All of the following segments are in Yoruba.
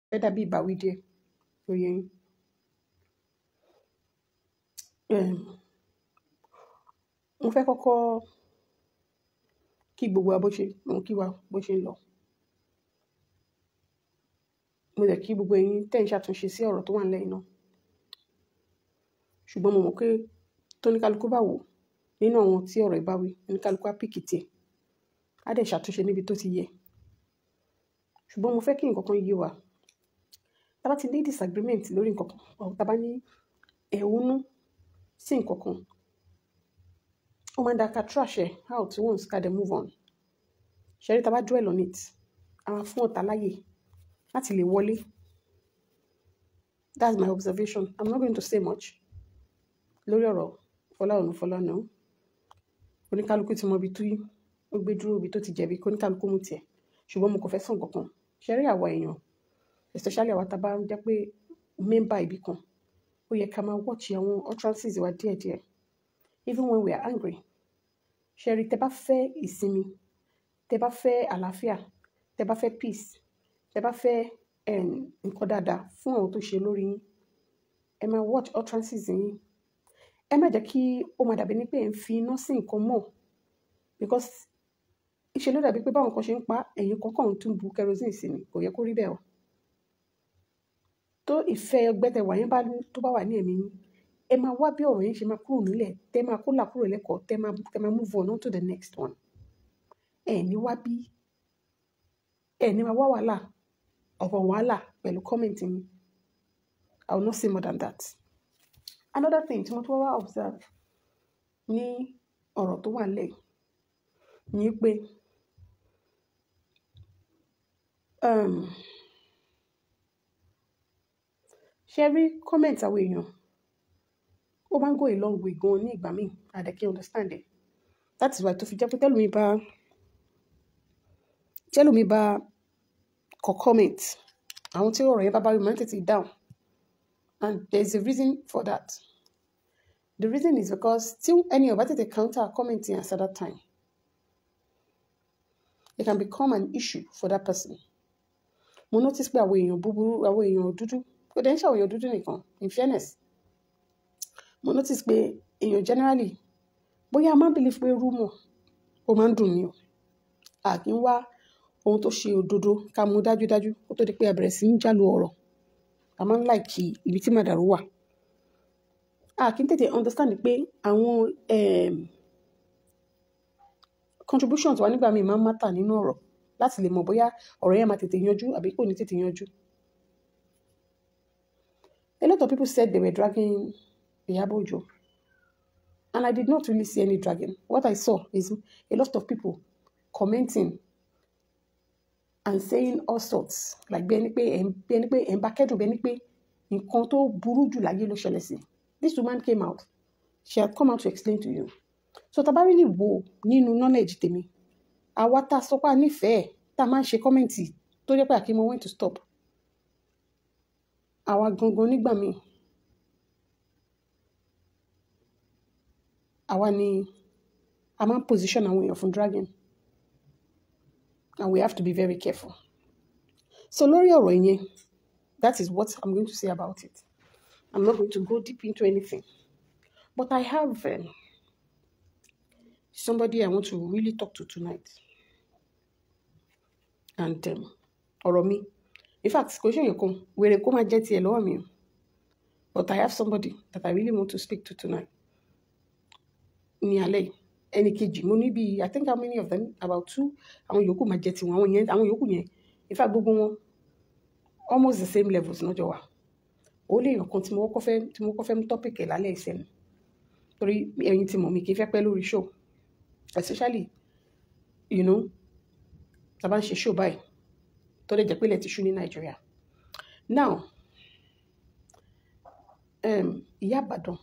fẹ́ dàbí ìbáwí díẹ̀ oyè yín. Mo fẹ́ kọ́kọ́ kí gbogbo wa bó ṣe ń lọ. Mo dẹ̀ kí gbogbo ẹ̀yin tẹ́ ń ṣàtúnṣe sí ọ̀rọ̀ tó wà nílẹ̀ yìí náà. Ṣùgbọ́n mo mọ̀ pé tóníkálukú bá wò nínú àwọn tí ọ̀rọ̀ ìbá wí, oníkálukú á pìkì tiẹ̀. Á dẹ̀ ṣàtúnṣe níbi tó ti yẹ. Ṣùgbọ́n mo fẹ́ kí nǹkan kan yé wa. Tá bá ti ní disagreement lórí nǹkan kan, or tá bá ní ẹ̀hónú sí nǹkan kan, ó máa ń da ká trash ẹ̀ out once ká dẹ̀ move on. Ṣẹ̀rí tá bá dwell on it, a máa fún ọ̀tá láyè láti lè wọlé. That's my observation. I'm not going to say much lórí ọ̀rọ̀ Fọlá. Oníkálukú ti mọ ibi tí ó gbé dúró, ibi tó ti jẹ̀bi, kó oníkálukú mú tiẹ̀. Ṣùgbọ́n mo kò fẹ́ sọ nǹkan kan. Ṣẹ̀rí àwa èèyàn, especially àwa tá bá ń jẹ́ pé member ibi kan, ó yẹ ká máa watch àwọn utterances wa díẹ̀díẹ̀. Even when we are angry. Ṣẹ̀rí tẹ́ bá fẹ́ ìsinmi, tẹ́ bá fẹ́ àlàáfíà, tẹ́ bá fẹ́ peace, tẹ́ bá fẹ́ nǹkan dáadáa fún àwọn tó ṣe lórí yín, ẹ máa watch utterances yín. Ẹ má jẹ́ kí ó máa dàbí ní pé ẹ̀ ń fi iná sí nǹkan mọ́. Because ìṣe ló dàbí pé báwọn kan ṣe ń pa ẹ̀yin kọ̀ọ̀kan tún bu kerosene sí ni, kò yẹ kó rí bẹ́ẹ̀ o. Tó ìfẹ́ ẹgbẹ́ tẹ wà yẹn tó bá wà ní ẹ̀mí yín, ẹ máa wá bí ọ̀rọ̀ yẹn ṣe máa kúrò nílẹ̀, tẹ́ máa kó là kúrò lẹ́kọ̀ọ́, tẹ́ máa move on to the next one. Ẹ ní máa wá wàhálà, ọ̀pọ̀ wàhálà pẹ̀lú comment yín. I will not say more than that. Another thing tí mo tún wá observe ní ọ̀rọ̀ tó wà nílẹ̀ ni pé ṣé rí comment àwọn èèyàn ó máa ń go a long way gan ní ìgbà míì, àdẹ̀kí understand it. That is why tó fi jẹ́ pé tẹ́lùmí bá kọ comment, àwọn tí ọ̀rọ̀ yẹn bá rí máa ń tètè down. And there is a reason for that. The reason is because till any of that counter commenting at that time, it can become an issue for that person. Mo notice pé àwọn èèyàn búburú, àwọn èèyàn dúdú, kò dẹ̀ ń ṣe àwọn èèyàn dúdú nìkan, in fairness. Mo notice pé èèyàn generally, bóyá a máa believe pé rumor ó máa ń dùn ni o. A kì í wá ohun tó ṣe òdodo ká mú dájúdájú kó tó di pé a bẹ̀rẹ̀ sí ń jálù ọ̀rọ̀. A máa ń like ibi tí màdàrú wà. A kì í tètè understand pé àwọn contributions wa nígbà míì máa ń matter nínú ọ̀rọ̀ láti lè mọ̀ bóyá ọ̀rọ̀ yẹn máa tètè yanjú àbí kò ní tètè yanjú. A lot of people said they were dragging Iyabo Ojo, and I did not really see any dragging. What I saw is a lot of people commenting and saying all sorts, like bẹ́ẹ̀ ni pé ẹ̀ ń bá kẹ́dùn, bẹ́ẹ̀ ni pé nǹkan tó burú jù láyé ló ṣẹlẹ̀ sí. This woman came out. She had come out to explain to you. So tá bá really wo nínú knowledge tèmi, àwa tá sọ pé a nífẹ̀ẹ́, tá máa ń ṣe kọ́mẹ̀ntì tó jẹ́ pé àkímọ̀ when to stop. Àwa gangan nígbà míì, àwa ni a máa ń position àwọn èèyàn fún dragging. And we have to be very careful. So lórí ọ̀rọ̀ yẹn, that is what I'm going to say about it. I'm not going to go deep into anything. But I have somebody I want to really talk to tonight. And ọ̀rọ̀ mi. In fact, kò ṣe èèyàn kan, wèrè kó máa jẹ́ tiẹ̀ lọ́wọ́ mi o. But I have somebody that I really want to speak to tonight. Ní alẹ́ yìí. Ẹni kejì, mo ní bí, I think how many of them? About 2. Àwọn yòókù máa jẹ́ tiwọn, àwọn yòókù yẹn. In fact, gbogbo wọn almost the same levels náà jọ wà. Ó lè yàn kan tí mo kọ́ fẹ́ mú topic ẹ̀ lálẹ́ ìsẹ́nu. Torí ẹ̀yin tí mọ̀ mi kì í fẹ́ pẹ́ lórí show. Especially, you know, tá bá ń ṣe show báyìí, tó lè jẹ́ pé ilẹ̀ ti ṣú ní Nigeria. Now, Ìyá Ìbàdàn,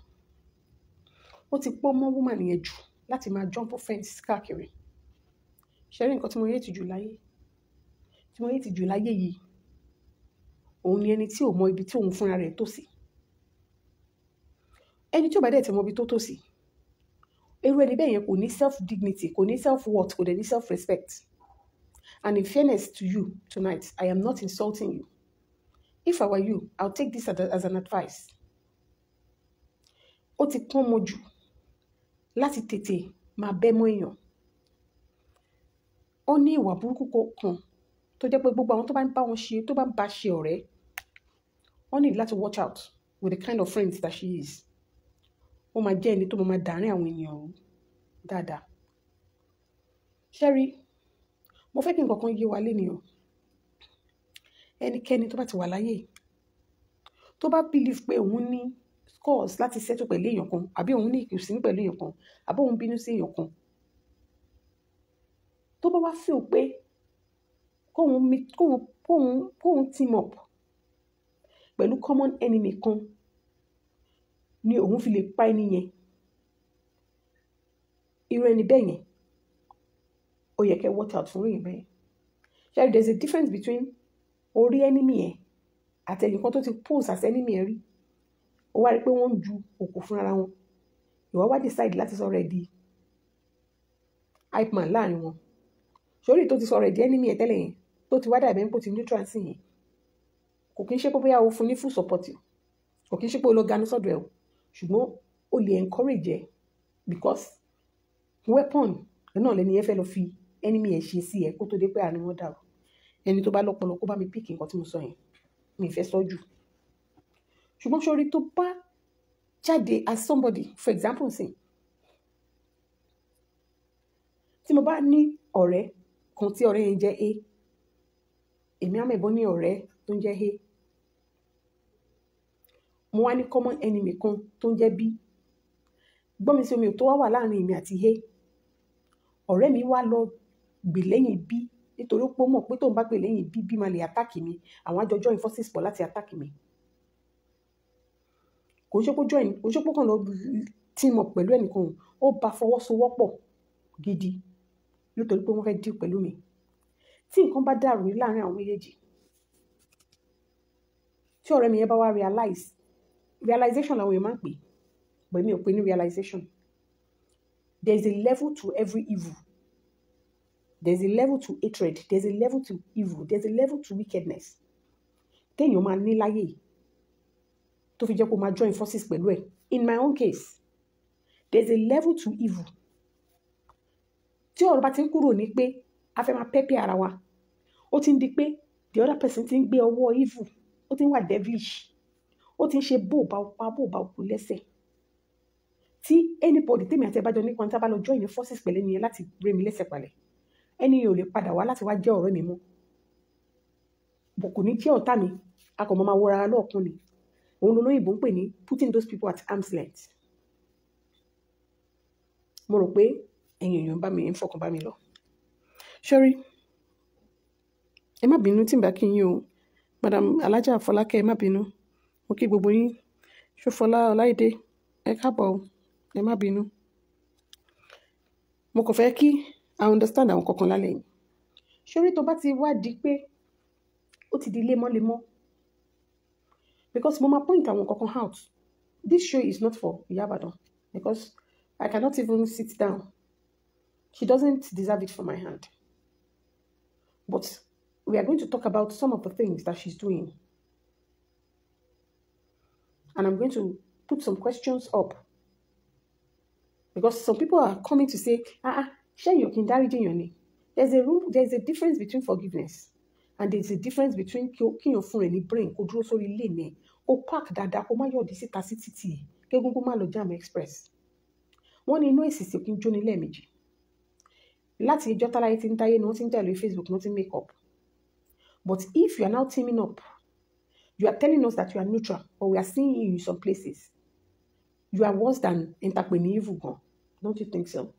ó ti pọ́n mọ́ woman yẹn jù láti máa jump fence káàkiri. Ṣé rí nǹkan tí mo hate jù láyé yìí, òun ni ẹni tí ò mọ ibi tí òun fúnra rẹ̀ tó sí. Ẹni tí ò bá dẹ̀ tí mọ ibi tó tó sí, irú ẹni bẹ́ẹ̀ yẹn kò ní self dignity, kò ní self worth, kò dẹ̀ ní self respect. And in fairness to you tonight, I am not insulting you. if I were you, I'll take this as an advice. Ó ti pọ́n mọ́ jù láti tètè máa bẹ́ mọ́ èèyàn. Ó ní ìwà burúkú kan tó jẹ́ pé gbogbo àwọn tó bá ń bá wọn ṣe, tó bá ń bá ṣe ọ̀rẹ́, ó ní láti watch out with the kind of friends that she is. Ó máa jẹ́ ẹni tó máa dàárín àwọn ènìyàn rú dáadáa. Sherry, mo fẹ́ kí nǹkan kan yé wa lénìí. Ẹnikẹ́ni tó bá ti wà láyé, tó bá believe pé òun ní scores láti settle pẹ̀lú èèyàn kan, àbí òun ní ìkùnsínú pẹ̀lú èèyàn kan, àbí òun bínú sí èèyàn kan, tó bá wá feel pé kóhun team up pẹ̀lú common enemy kan ni òun fi lè pa ẹni yẹn, irú ẹni bẹ́ẹ̀ yẹn ó yẹ kẹ́ watch out fún èèyàn bẹ́ẹ̀. Sherry, there's a difference between orí enemy yẹn àti ẹnìkan tó ti pose as enemy ẹ rí. Ó wá rí pé wọ́n ń ju òkú fún ara wọn, ìwọ wá decide láti sọ̀rọ̀ ẹ̀ di hype man láàrin wọn. Sórí tó ti sọ̀rọ̀ ẹ̀ di enemy ẹ̀ tẹ́lẹ̀ yẹn, tó ti wá dàbí ẹni pé ó ti neutral sí yẹn, kò kí ń ṣe pé bóyá o fún ní full support, kò kí ń ṣe pé o lọ ganu sọ́dọ̀ ẹ̀ o, ṣùgbọ́n o lè encourage ẹ because weapon náà lẹni yẹn fẹ́ lọ fi enemy ẹ̀ ṣe sí ẹ kó tó dé pé àárín wọn dàrú. Ẹni tó bá lọ́pọlọ kó bá mi pick nǹkan tí mo sọ yẹn, mi fẹ́ sọ jù. Ṣùgbọ́n sórí tó bá jáde as somebody, for example sin, tí mo bá ní ọ̀rẹ́ kan tí ọ̀rẹ́ yẹn jẹ́ A, èmi àmẹ́bọ́ ní ọ̀rẹ́ tó ń jẹ́ A, mo wá ní common enemy kan tó ń jẹ́ B. Gbọ́n mi sí omi ò tó wà láàrin èmi àti A. Ọ̀rẹ́ mi wá lọ gbè lẹ́yìn B nítorí pé ó mọ̀ pé tóun bá gbè lẹ́yìn B, B máa lè attack mi, àwọn àjọ join forces pọ̀ láti attack mi. Kò ṣe pé kàn lọ team up pẹ̀lú ẹnìkan, ó bá fọwọ́sowọ́pọ̀ gidi nítorí pé wọ́n fẹ́ deal pẹ̀lú mi. Tí nǹkan bá dàrú ní láàrin àwọn méjèèjì, tí ọ̀rẹ́ mi yẹn bá wá realization làwọn èèyàn máa ń pè, but mi ò pè ní realization. There is a level to every evil. There is a level to hatred. There is a level to evil. There is a level to wickedness. Téèyàn máa ní láyé tó fi jẹ́ kó máa join forces pẹ̀lú ẹ̀. In my own case, there is a level to evil. Tí ọ̀rọ̀ bá ti ń kúrò ní pé a fẹ́ máa pẹ́pẹ́ ara wa, ó ti ń di pé the other person ti ń gbé ọwọ́ evil, ó ti ń wà devilish, ó ti ń ṣe bó bá òkú lẹ́sẹ̀. Tí anybody tèmi àti ẹbájọ nípa tí a bá lọ join forces pẹ̀lú ẹni yẹn láti ré mi lẹ́sẹ̀ palẹ̀, ẹni yẹn ò lè padà wá láti wá jẹ́ ọ̀rẹ́ mi mọ́. Bọ̀ kò ní jẹ́ ọ̀tá mi, a kò máa wọra ara lọ́ọ̀kún ni. Òun lolóyìnbó ń pè ní putting those people at arm's length. Mo rò pé ẹ̀yin èèyàn bá mi ń fọkàn bá mi lọ. Sherry, ẹ má bínú tí n bá kí yín o. Madam Alájà Fọlákẹ́, ẹ má bínú. Mo kí gbogbo yín. Ṣọ́fọlá Ọláìdé, ẹ káàbọ̀ o. Ẹ má bínú. Mo kàn fẹ́ kí I understand àwọn kankan lálẹ́ yìí. Sherry, tó bá ti wá di pé ó ti di lemọ́lemọ́, because mo máa point àwọn kankan out. This show is not for Ìyá Ìbàdàn because I cannot even sit down. She doesn't deserve it from my hand. But we are going to talk about some of the things that she's doing. And I'm going to put some questions up. Because some people are coming to say, share your kindariji yoni. There's a difference between forgiveness. And there's a difference between your phone and brain. Kò dúró sórí ilé ni. Kò park dáadáa, kò má yọ̀dí síta sí títì. Kégúngún má lọ jam express. Wọ́n ní inú èsìsì kí n jóni lẹ́ẹ̀mejì. Láti ìjọ́ táláyé tí ń dáyé ni wọ́n ti ń jà lórí Facebook, wọ́n ti ń make up. But if you are now teaming up, you are telling us that you are neutral, but we are seeing you in some places. You are worse than enterpreneur evil gan. Don't you think so?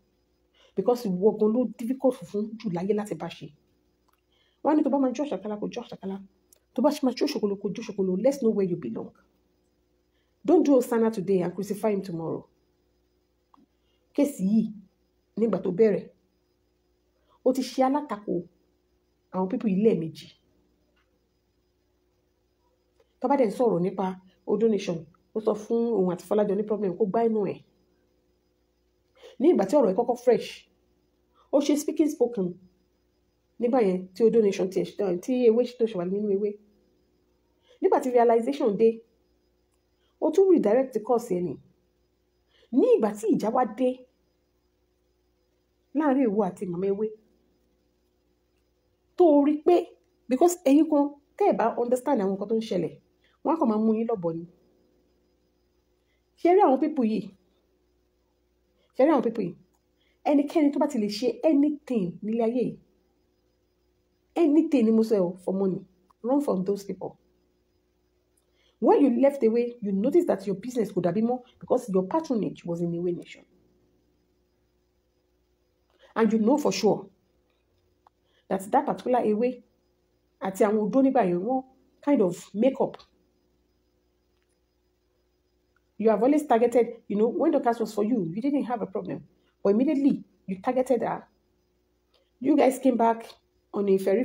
Because ìwọ gan ló difficult fún jù láyé láti bá ṣe. Wọ́n ní tó bá máa jó ṣàkálà kò jó ṣàkálà. Tó bá ṣe máa jó ṣòkòlò kò jó ṣòkòlò. Let's know where you belong. Don't do Hosanna today and crucify him tomorrow. Kéèsì yìí nígbà tó bẹ̀rẹ̀, ó ti ṣe alátakò àwọn people ilé méjì. Tó bá dẹ̀ sọ̀rọ̀ nípa donation, ó sọ fún òun àti Fọlájọ ní problem kó gbá inú ẹ̀. Ní ìgbà tí ọ̀rọ̀ ẹ̀ kọ́kọ́ fresh, ó ṣe speaking spoken nígbà yẹn tí donation tí ewé tó ṣe wà nínú ewé. Nígbà nígbà tí realization dé ó tún redirect course ẹni ní ìgbà tí ìjà wá dé láàrin ìwọ àti màmá ewé tó rí pé because ẹ̀yin kan tẹ́ ẹ̀ bá understand àwọn nǹkan tó ń ṣẹlẹ̀ wọ́n á kàn máa mú yín lọ́bọ̀ ni ṣe rí àwọn pípù yìí ẹnikẹ́ni tó bá ti lè ṣe anything nílé ayé yìí anything ni mo sọ for money run from those people. When you left away, you noticed that your business could have been more because your patronage was in Ewe Nation. And you know for sure that that particular Ewe àti àwọn odó nígbà yẹn wọ́n kind of make up. You have always targeted, when the cast was for you, you didn't have a problem. But immediately, you targeted her. You guys came back on a ferry.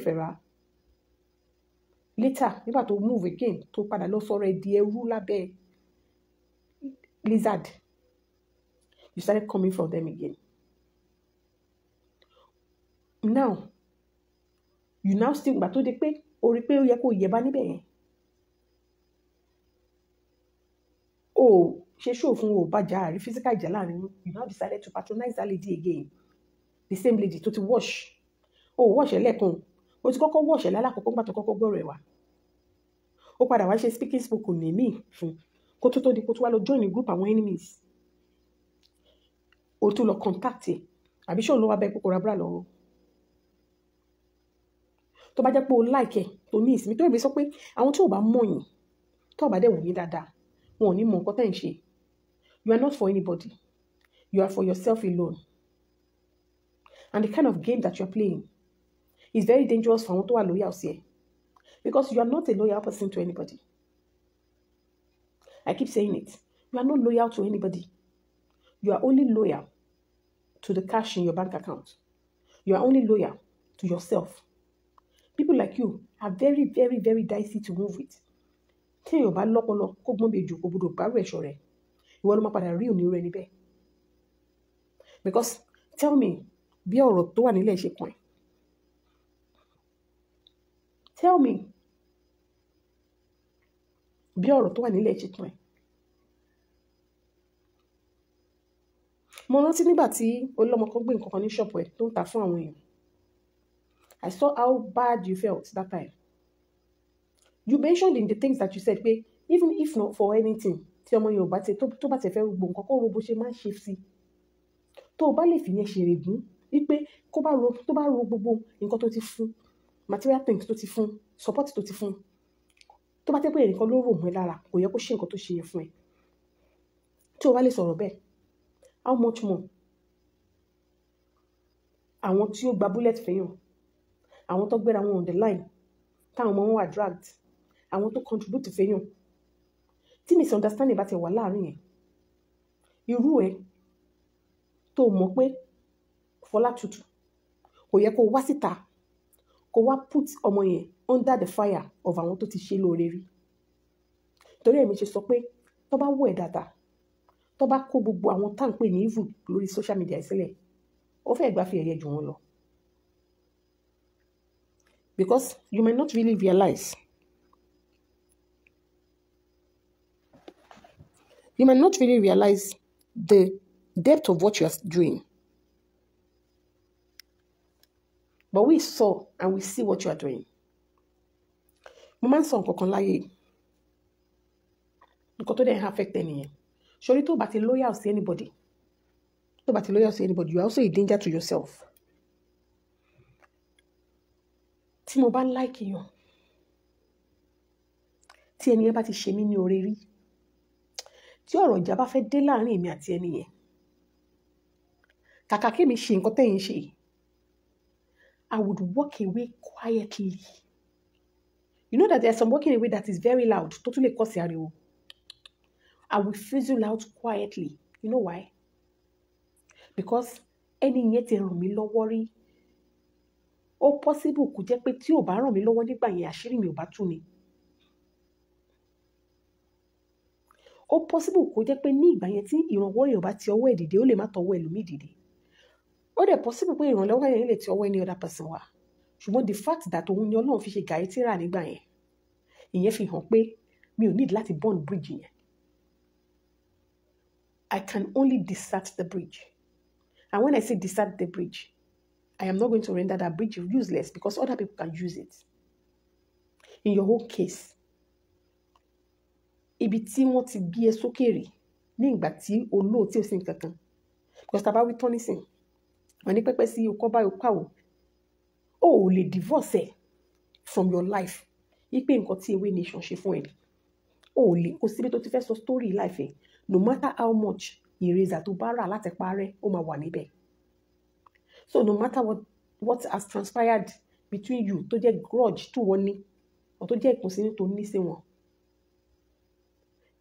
Later, nígbà tó move again, tó padà lọ sọ̀rọ̀ ẹ̀ di ẹrú lábẹ́ lizard. You started coming from them again. Now, you now still gbà tó di pé o rí pé ó yẹ kó yẹba níbẹ̀ yẹn. O ṣe show fún o bá jà àrí physical ìjà láàrin yín. You now decided to patronize that lady again. The same lady tó ti wash. O wash ẹ̀ lẹ́ẹ̀kan. O ti kọ́kọ́ wash ẹ̀ lálákọ̀ọ́kọ́ nígbà tó kọ́kọ́ gbọ́rọ̀ ẹ̀ wá. Ó padà wá ṣe speaking spoken ní mí fún kó tó di kó tó wá lọ join group àwọn enemies. O tún lọ contact ẹ̀ àbí ṣé òun ló wá bẹ́ẹ̀ kókó rabúrà lọ́wọ́. Tó bá jẹ́ pé o like ẹ̀ tó ní ìsinmi tó èmi sọ pé àwọn tí ò bá mọ̀ yín tó bá dẹ̀ wò yín dáadáa wọn ò ní mọ nǹkan tẹ́ ń ṣe. You are not for anybody. You are for yourself alone. And the kind of game that you are playing is very dangerous for àwọn tó wà loyal sí ẹ. Because you are not a loyal person to anybody. I keep saying it. You are not loyal to anybody. You are only loyal to the cash in your bank account. You are only loyal to yourself. People like you are very, very, very dicey to move with. Tí èèyàn bá lọ́pọlọ kó gbọ́n bí ejò kó gbọ́dọ̀ bá rẹ̀ ṣọ̀rẹ́. Ìwọ ló máa padà rí òní rẹ̀ níbẹ̀. Because tell me bí ọ̀rọ̀ tó wà nílẹ̀ ṣe kàn ẹ́. Tell me bí ọ̀rọ̀ tó wà nílẹ̀ ṣe kàn ẹ́. Mo rántí nígbà tí olómọ kan gbé nǹkan kan ní ṣọ́ọ̀pù ẹ̀ tó ń ta fún àwọn èèyàn. I saw how bad you felt that time. You mentioned in the things that you said pé even if not for anything tí ọmọ yẹn ò bá ti tó bá ti fẹ́ gbogbo nǹkan kó ro bó ṣe máa ń ṣe sí. Tó o bá lè fi yẹn ṣèrègùn wípé tó bá ro gbogbo nǹkan tó ti fún material things tó ti fún support tó ti fún tó bá tẹ́ pé ẹnìkan ló rò mọ́ ẹ lára kò yẹ kó ṣe nǹkan tó ṣe yẹn fún ẹ. Tí o bá lè sọ̀rọ̀ bẹ́ẹ̀ how much more àwọn tí ó gba bullet fẹ́yàn àwọn tó gbéra wọn on the line táwọn ọmọ wọn wà dragged àwọn tó contribute fẹ́yàn tí misunderstanding bá ti wà láàrin yẹn irú ẹ tó mọ̀ pé Fọlátutù kò yẹ kó wá síta kó wá put ọmọ yẹn under the fire of àwọn tó ti ṣe lóore rí torí èmi ṣe sọ pé tó bá wọ ẹ̀ dáadáa tó bá kó gbogbo àwọn tá à ń pè ní evil lórí social media sílẹ̀ ó fẹ́ gbà fi ẹ̀yẹ jù wọ́n lọ. Because you might not really realize. You might not really realize the depth of what you are doing. But we saw and we see what you are doing. Mo máa ń sọ nǹkan kan láyé. Nǹkan tó dẹ̀ affect ẹnìyẹn. Ṣorí tó bá ti loyal sí anybody. Tó bá ti loyal sí anybody, you are also a danger to yourself. Tí mo bá like èèyàn tí ẹni yẹn bá ti ṣe mí ní oore rí tí ọ̀rọ̀ ìjà bá fẹ́ dé láàrin èmi àti ẹni yẹn kàkà kí mi ṣe nǹkan tẹ́yìn ṣe I would walk away quietly. You know that there's some walking away that is very loud tó tún lè kọ́ sí ariwo. I will fizzle out quietly. You know why? Because ẹni yẹn ti ràn mí lọ́wọ́ rí. Ó possible kò jẹ́ pé tí ò bá ràn mí lọ́wọ́ nígbà yẹn àṣírí mi ò bá tú ni. Ó possible kò jẹ́ pé ní ìgbà yẹn tí ìrànwọ́ yẹn ò bá ti ọwọ́ ẹ̀ dìde ó lè má tọwọ́ ẹlòmíì dìde. Ó dẹ̀ possible pé ìrànlọ́wọ́ yẹn lè ti ọwọ́ any other person wá. Ṣùgbọ́n the fact that òun ni Ọlọ́run fi ṣe gàyétírà nígbà yẹn ìyẹn fi hàn pé mi ò need láti burn bridge yẹn. I can only desert the bridge. And when I say desert the bridge, I am not going to render that bridge useless because other people can use it. In your whole case, ibi tí wọ́n ti gbé ẹ sókè rí ní ìgbà tí olóòtí ò sí nǹkan kan. Because tàbá wí tán nísìn, wọ́n ní pẹ́pẹ́ sí okọ́ báyìí káwò. O ò lè divorce ẹ from your life. Ipe nǹkan tí ewé nation ṣe fún ẹ. O ò lè kó síbi tó ti fẹ́ sọ story life ẹ. No matter how much eraser tó bá rà láti parẹ́, ó máa wà níbẹ̀. So no matter what has transpired between you, tó jẹ́ grudge tó wọ́n ní, or tó jẹ́ ìkùnsínú tó ní sí wọn,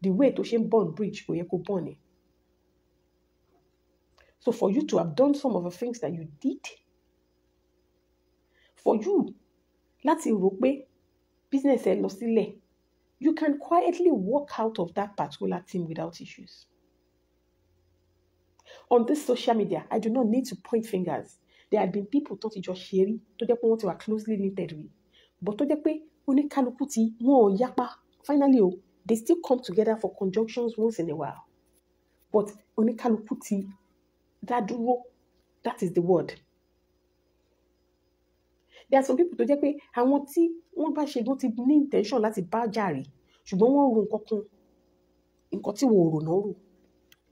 the way tó ṣe ń burn bridge kò yẹ kó burn ẹ. So for you to have done some of the things that you did, for you láti rò pé business ẹ lọ sílẹ̀, you can quietly walk out of that particular thing without issues. On this social media, I do not need to point fingers. There had been people tó ti jọ ṣe rí, tó jẹ́ pé wọ́n ti wà closely knitted rí, but tó jẹ́ pé oníkálukú tí wọ́n ò yapa. Finally, they still come together for conjunctions once in a while. But oníkálukú tí dá dúró, that is the word. There are some people tó jẹ́ pé àwọn tí wọ́n bá ṣe gan ti ní intention láti bá jàre, ṣùgbọ́n wọ́n ro nǹkan tí wọ́n rò náà rò.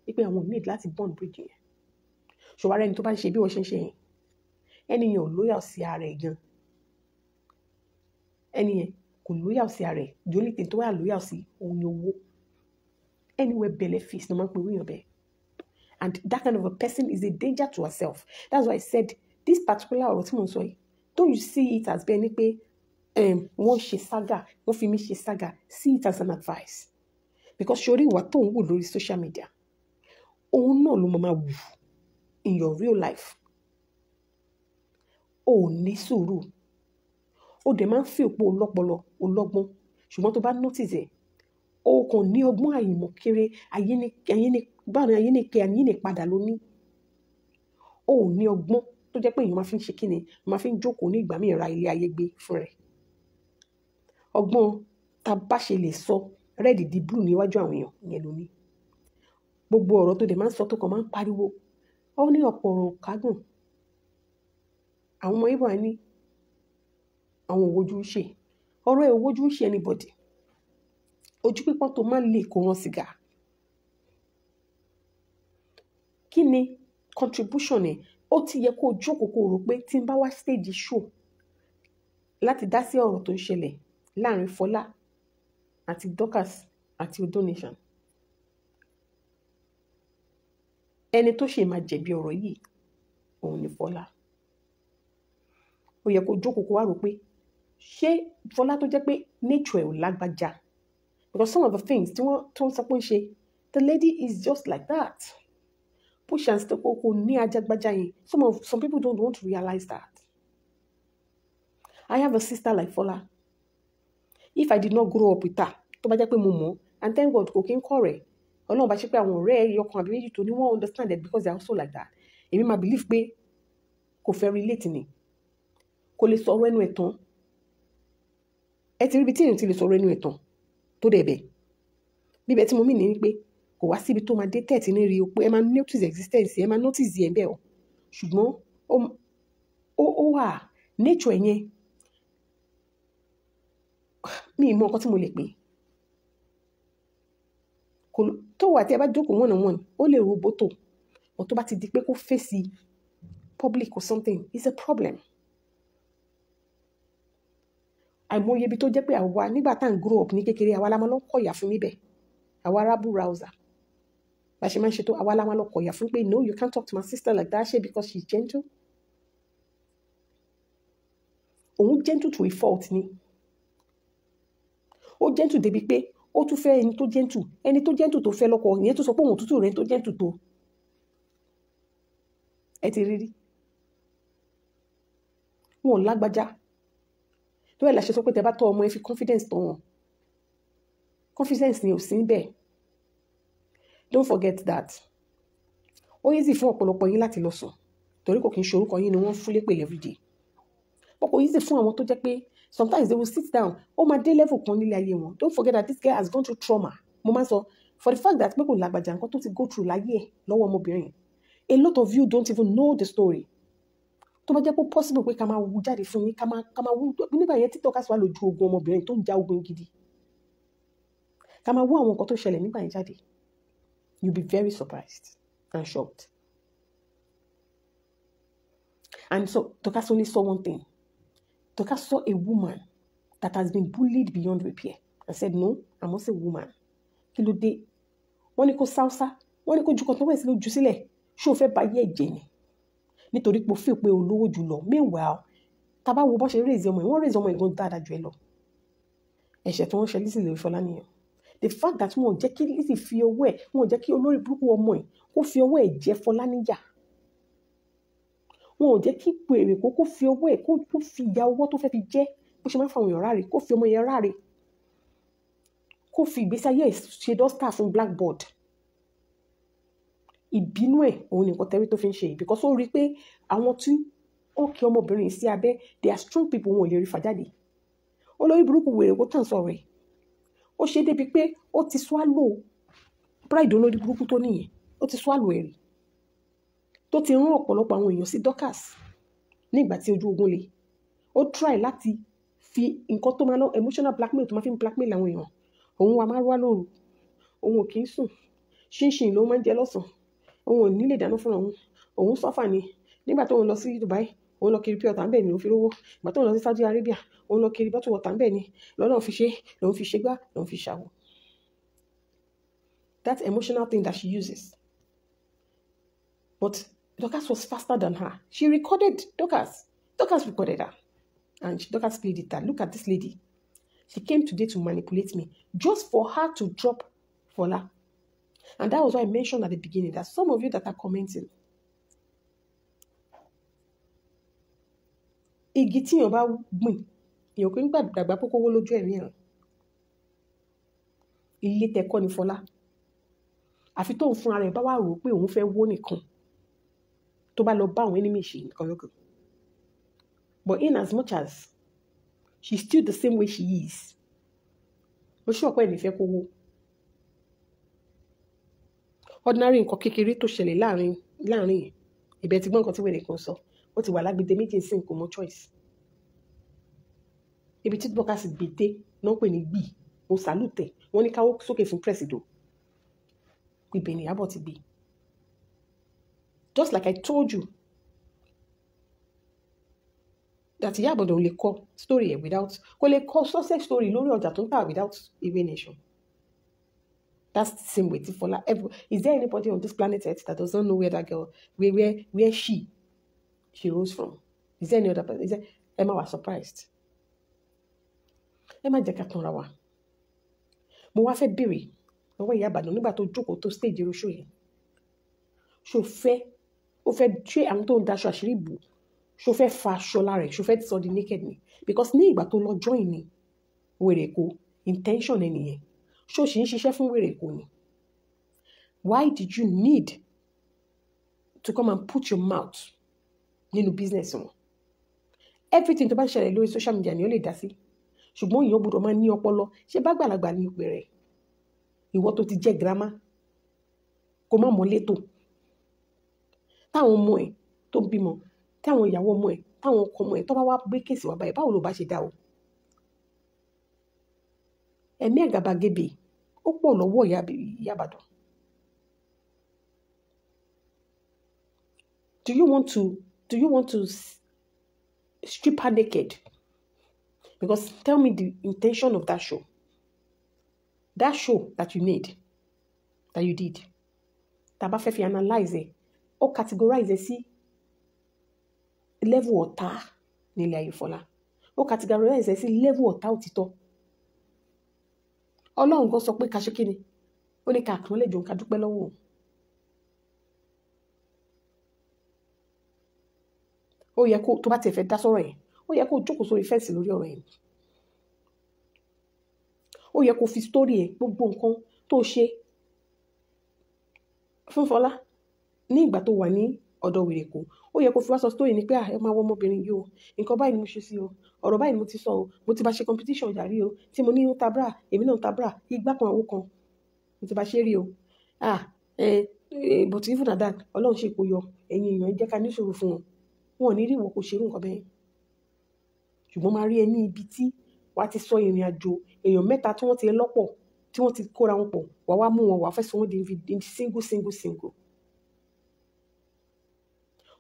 Wípé àwọn need láti burn bridge yẹn. Ṣùgbọ́n ẹni tó bá ń ṣe bí wọ́n ṣe ń ṣe yẹn, ẹni yẹn ò loyal sí ara ẹ̀ gan. Ẹni yẹn kò loyal sí ara ẹ̀. The only thing tó wà loyal sí òun ni owó. Anywhere belle feast, no man pe wíyàn bẹ́ẹ̀. And that kind of a person is a danger to herself. That's why I said this particular ọ̀rọ̀ tí mo sọ yìí, don't you see it as being pé wọ́n ṣe saga, wọ́n fi mí ṣe saga. See it as an advice. Because ṣorí ìwà tó ń wò lórí social media, òun náà ló máa wù in your real life. O ò ní sùúrù. O dẹ̀ máa ń fi òpó ọlọ́pọlọ ọlọ́gbọ́n. Ṣùgbọ́n tó bá notice ẹ̀, o kàn ní ọgbọ́n àyìnmọ̀ kéré, ayé ní padà ló ní. O ò ní ọgbọ́n tó jẹ́ pé èèyàn máa fi ń ṣe kíni, máa fi ń jókòó ní ìgbà míì ra ilé ayé gbé fún rẹ̀. Ọgbọ́n tá bá ṣe lè sọ red di blue níwájú àwọn èèyàn ìyẹn ló ní. Gbogbo ọ̀rọ̀ tó dẹ̀ máa ń sọ tó kàn máa ń pariwo, ó ní ọ̀pọ̀ ọ̀rọ̀ kágùn. Àwọn ọmọ Ìgbò ní àwọn òwojú ṣe. Ọ̀rọ̀ ẹ̀ òwojú ṣe anybody. Ojú pípọ́n tó máa lè kó wọn sìgá. Kí ni contribution ẹ̀? Ó ti yẹ kó jókòó kó rò pé tí n bá wá stage show láti dá sí ọ̀rọ̀ tó ń ṣẹlẹ̀ láàrin Fọlá àti Dorcas àti Odonation. Ẹni tó ṣe máa jẹ̀bi ọ̀rọ̀ yìí, òun ni Fọlá. Ó yẹ kó jókòó kó wá rò pé ṣé Fọlá tó jẹ́ pé nature ẹ̀ ò lágbájá. Because some of the things tí wọ́n tó ń sọ pé ń ṣe, the lady is just like that. Push and stop kò ní ajágbájá yẹn. Some people don't want to realize that. I have a sister like Fọlá. If I did not grow up with her, tó bá jẹ́ pé mo mọ̀, and thank God kò kí ń kọ́ rẹ̀. Ọlọ́run bá ṣe pé àwọn ọ̀rẹ́ ẹ̀yọ kan àbí méjì tó ní wọ́n understand it because they are also like that. Èmi máa believe pé kò fẹ́ relate ni. Kò lè sọ̀rọ̀ ẹnu ẹ̀ tán. Ẹ ti rí ibi tí èèyàn ti lè sọ̀rọ̀ ẹnu ẹ̀ tán tó dẹ̀ bẹ̀. Bíbẹ̀ tí mo mì ní pé kò wá síbi tó máa dé tẹ̀tí ní rí o pé ẹ máa notice existence ẹ máa notice ẹ̀ bẹ́ẹ̀ o. Ṣùgbọ́n ó wà nature yẹn. Mi mọ nǹkan tí mo lè pè. Tó wà tí ẹ bá jókòó one on one, ó lè ro bótò. But tó bá ti di pé kó face public or something, it's a problem. Àìmọye ibi tó jẹ́ pé àwa nígbà tá à ń grow up ní kékeré, àwa la máa lọ kọ̀yà fún níbẹ̀. Àwa Arábù Rouser. Bá ṣe máa ń ṣe tó, àwa la máa lọ kọ̀yà fún pé no, you can't talk to my sister like that, ṣé because she's gentle. Òun gentle to a fault ni. Ó gentle débi pé ó tún fẹ́ ẹni tó gentle tó fẹ́ lọ́kọ ìyẹn tó sọ pé òun tútù rẹ̀ tó gentle tó. Ẹ ti rí. Wọn ò lágbájá. Tó ẹ̀ la ṣe sọ pé tẹ bá tọ́ ọmọ ẹ fi confidence tọ́ wọn. Confidence ni ò sí níbẹ̀. Don't forget that. Ó easy fún ọ̀pọ̀lọpọ̀ yín láti lọ sùn. Torí kò kí ń ṣe orúkọ yín ni wọ́n fún lépè everyday. Ó kò easy fún àwọn tó jẹ́ pé sometimes they will sit down ó máa dé level kan nílé ayé wọn. Don't forget that this girl has gone through trauma. Mo máa ń sọ for the fact that pé kò lágbàjà nǹkan tó ti go through láyé ẹ̀ lọ́wọ́ ọmọbìnrin. A lot of you don't even know the story. Tó bá jẹ́ pé possible pé ká máa wú jáde fún yín ká máa wú nígbà yẹn TikTok wá lójú ogun ọmọbìnrin tó ń já ogun gidi. Ká máa wú àwọn nǹkan tó ṣẹlẹ̀ nígbà yẹn jáde. You'll be very surprised and shocked. And so Dorcas only saw one thing. Dorcas saw a woman that has been bullied beyond repair and said, no, I'm also a woman. Kí ló dé? Wọ́n ní kó sáúsá, wọ́n ní kó ju kọ̀tán wẹ̀sí lójú sílẹ̀. Ṣé o fẹ́ bá yé ẹ̀jẹ̀ ni? Nítorí pé o feel pé olówó jù lọ. Meanwhile, tá bá wo bó ṣe raise ọmọ ẹ̀, wọ́n raise ọmọ ẹ̀ gan dáadáa jù ẹ lọ. Ẹ̀ṣẹ̀ tí wọ́n ṣe Lizzy lórí Fọlá nìyẹn. The fact that wọn ò jẹ́ kí Lizzy fi owó ẹ̀, wọn ò jẹ́ kí olórí burúkú ọmọ ẹ̀ kó fi owó ẹ̀ jẹ Fọlá níyà. Wọn ò jẹ́ kí pèrè kó fi owó ẹ̀ kó fi ya owó tó fẹ́ fi jẹ́ bó ṣe máa ń fa àwọn èèyàn ráre kó fi ọmọ yẹn ráre kó fi ìgbésí ayé ẹ̀ ṣe dọ́stà fún blackboard. Ìbínú ẹ̀ òun nìkan tẹ́rí tó fi ń ṣe yìí because ó rí pé àwọn tí ó kí ọmọbìnrin sí abẹ́ they are strong people wọn ò lè rí fà jáde. Olórí burúkú wèrè kó tàn sọ̀rọ̀ ẹ̀ ó ṣe débi pé ó ti swallow pride olórí burúkú tó nìyẹn ó ti swallow ẹ̀rì tó ti rán ọ̀pọ̀lọpọ̀ àwọn èèyàn sí Dorcas nígbà tí ojú ogun le ó try láti fi nǹkan tó máa ná emotional blackmail tó máa fi ń blackmail àwọn èèyàn òun wa máa wá lóru òun ò kì í sùn ṣínṣìn ló máa ń jẹ lọ́sàn-án òun ò nílé ìdáná fúnra òun sọ́fà ni nígbà tó ń lọ sí Dubai òun lọ kiri pure water ńbẹ̀ ni òun fi rówó ìgbà tó ń lọ sí Saudi Arabia òun lọ kiri bottle water ńbẹ̀ ni lọ́nà lòun fi ṣe gbá lòun fi ṣàwò. That emotional thing that she uses. But Dorcas was faster than her. She recorded Dorcas. Dorcas recorded her. And Dorcas played it that. Look at this lady. She came today to manipulate me just for her to drop Fola. And that was why I mentioned at the beginning that some of you that are commenting, igi tí èèyàn bá gbìn, èèyàn kò ní gbàgbà pé kówó lójú ẹ̀mí ẹ̀. Ilé tẹ̀kọ́ ni Fola. Àfi tóun fún ara ẹ̀ bá wà rò pé òun fẹ́ wó nìkan. Tó bá lọ bá àwọn enemy ṣe nǹkan lókun. But in as much as she's still the same way she is, mo sure pé ẹni fẹ́ kó wó. Ordinary nǹkan kékeré tó ṣẹlẹ̀ láàrin ìbẹ̀ tí gbọ́n nǹkan tí wèrè kan sọ ó ti wà lágbèdè méjì sí nǹkan mọ́ choice. Ibi tí Dorcas gbèdé náà pè ní gbì mo salute wọ́n ní káwọ́ sókè fún president ibẹ̀ ni Ìyábọ̀ ti gbé. Just like I told you that Ìyábọ̀ ò lè kọ story ẹ̀ without kò lè kọ success story lórí ọjà tó ń tà without Iwe Nation. That's the same way Fola. Is there anybody on this planet Earth that doesn't know where that girl, where she rose from? Is there any other person? Is there? Emma was surprised. Emma jẹ́ ká tanra wa. Mo wá fẹ́ béèrè lọ́wọ́ Ìyá Ìbàdàn nígbà tó jókòó tó stage irú show yẹn. Ṣó fẹ́ ó fẹ́ ṣe àwọn tó ń daṣọ àṣírí bù. Ṣó fẹ́ fa aṣọ lára ẹ̀, ṣó fẹ́ sọ di naked ni. Because ní ìgbà tó lọ join ni wèrè kó intention ẹ̀ nìyẹn. Ṣó ṣì ń ṣiṣẹ́ fún wèrè kò ní. Why did you need to come and put your mouth nínú business wọn? Everything tó bá ṣẹlẹ̀ lórí social media ni ó lè dá sí. Ṣùgbọ́n èèyàn gbọ́dọ̀ máa ní ọpọlọ. Ṣé bá gbàlagbà ní ìpè rẹ̀? Ìwọ tó ti jẹ́ grandma kó má mọ létò. Táwọn ọmọ ẹ̀ tó bímọ, táwọn ìyàwó ọmọ ẹ̀, táwọn ọkọ ọmọ ẹ̀ tó bá wá gbé kéèsì wá báyìí, báwo ló bá ṣe dá o? Ẹ̀mí àgàbàgebè ó pọ̀ lọ́wọ́ Ìyá Ìbàdàn. Do you want to strip her naked? Because tell me the intention of that show. That show that you made, that you did. Tá bá fẹ́ fi analyze it, ó categorize it sí level ọ̀tá nílé ayé Fọlá. Ó categorize it sí level ọ̀tá òtítọ́. Ọlọ́run gan sọ pé ká ṣe kíni? Ó ní ká acknowledge òun ká dúpẹ́ lọ́wọ́ òun. Ó yẹ kó tó bá tiẹ̀ fẹ́ dá sọ̀rọ̀ yẹn, ó yẹ kó jókòó sórí fẹ́ǹsì lórí ọ̀rọ̀ yẹn. Ó yẹ kó fi story ẹ̀ gbogbo nǹkan tó ṣe fún Fọlá ní ìgbà tó wà ní ọ̀dọ̀ wèrè kó ó yẹ kó fi wá sọ story ni pé ẹ máa wọ ọmọbìnrin yìí o nǹkan báyìí ni mo ṣe sí o ọ̀rọ̀ báyìí ni mo ti sọ o mo ti bá ṣe competition yàrí o tí mo ní ó ta bra èmi náà ta bra igbá kan àwo kan mo ti bá ṣe rí o but even at that ọlọ́run ṣe kó yọ ẹ̀yin èèyàn jẹ́ ká ní ìṣòro fún wọn ò ní rí ìwọ kò ṣerú nǹkan bẹ́ẹ̀ ṣùgbọ́n máa rí ẹ ní ibi tí wàá ti sọ ìrìn àjò èèyàn mẹ́ta tí wọ́n ti lọ́pọ̀ tí wọ́n ti kóra wọn pọ̀ wàá wá mú wọn wàá fẹ́ sọ wọ́n di single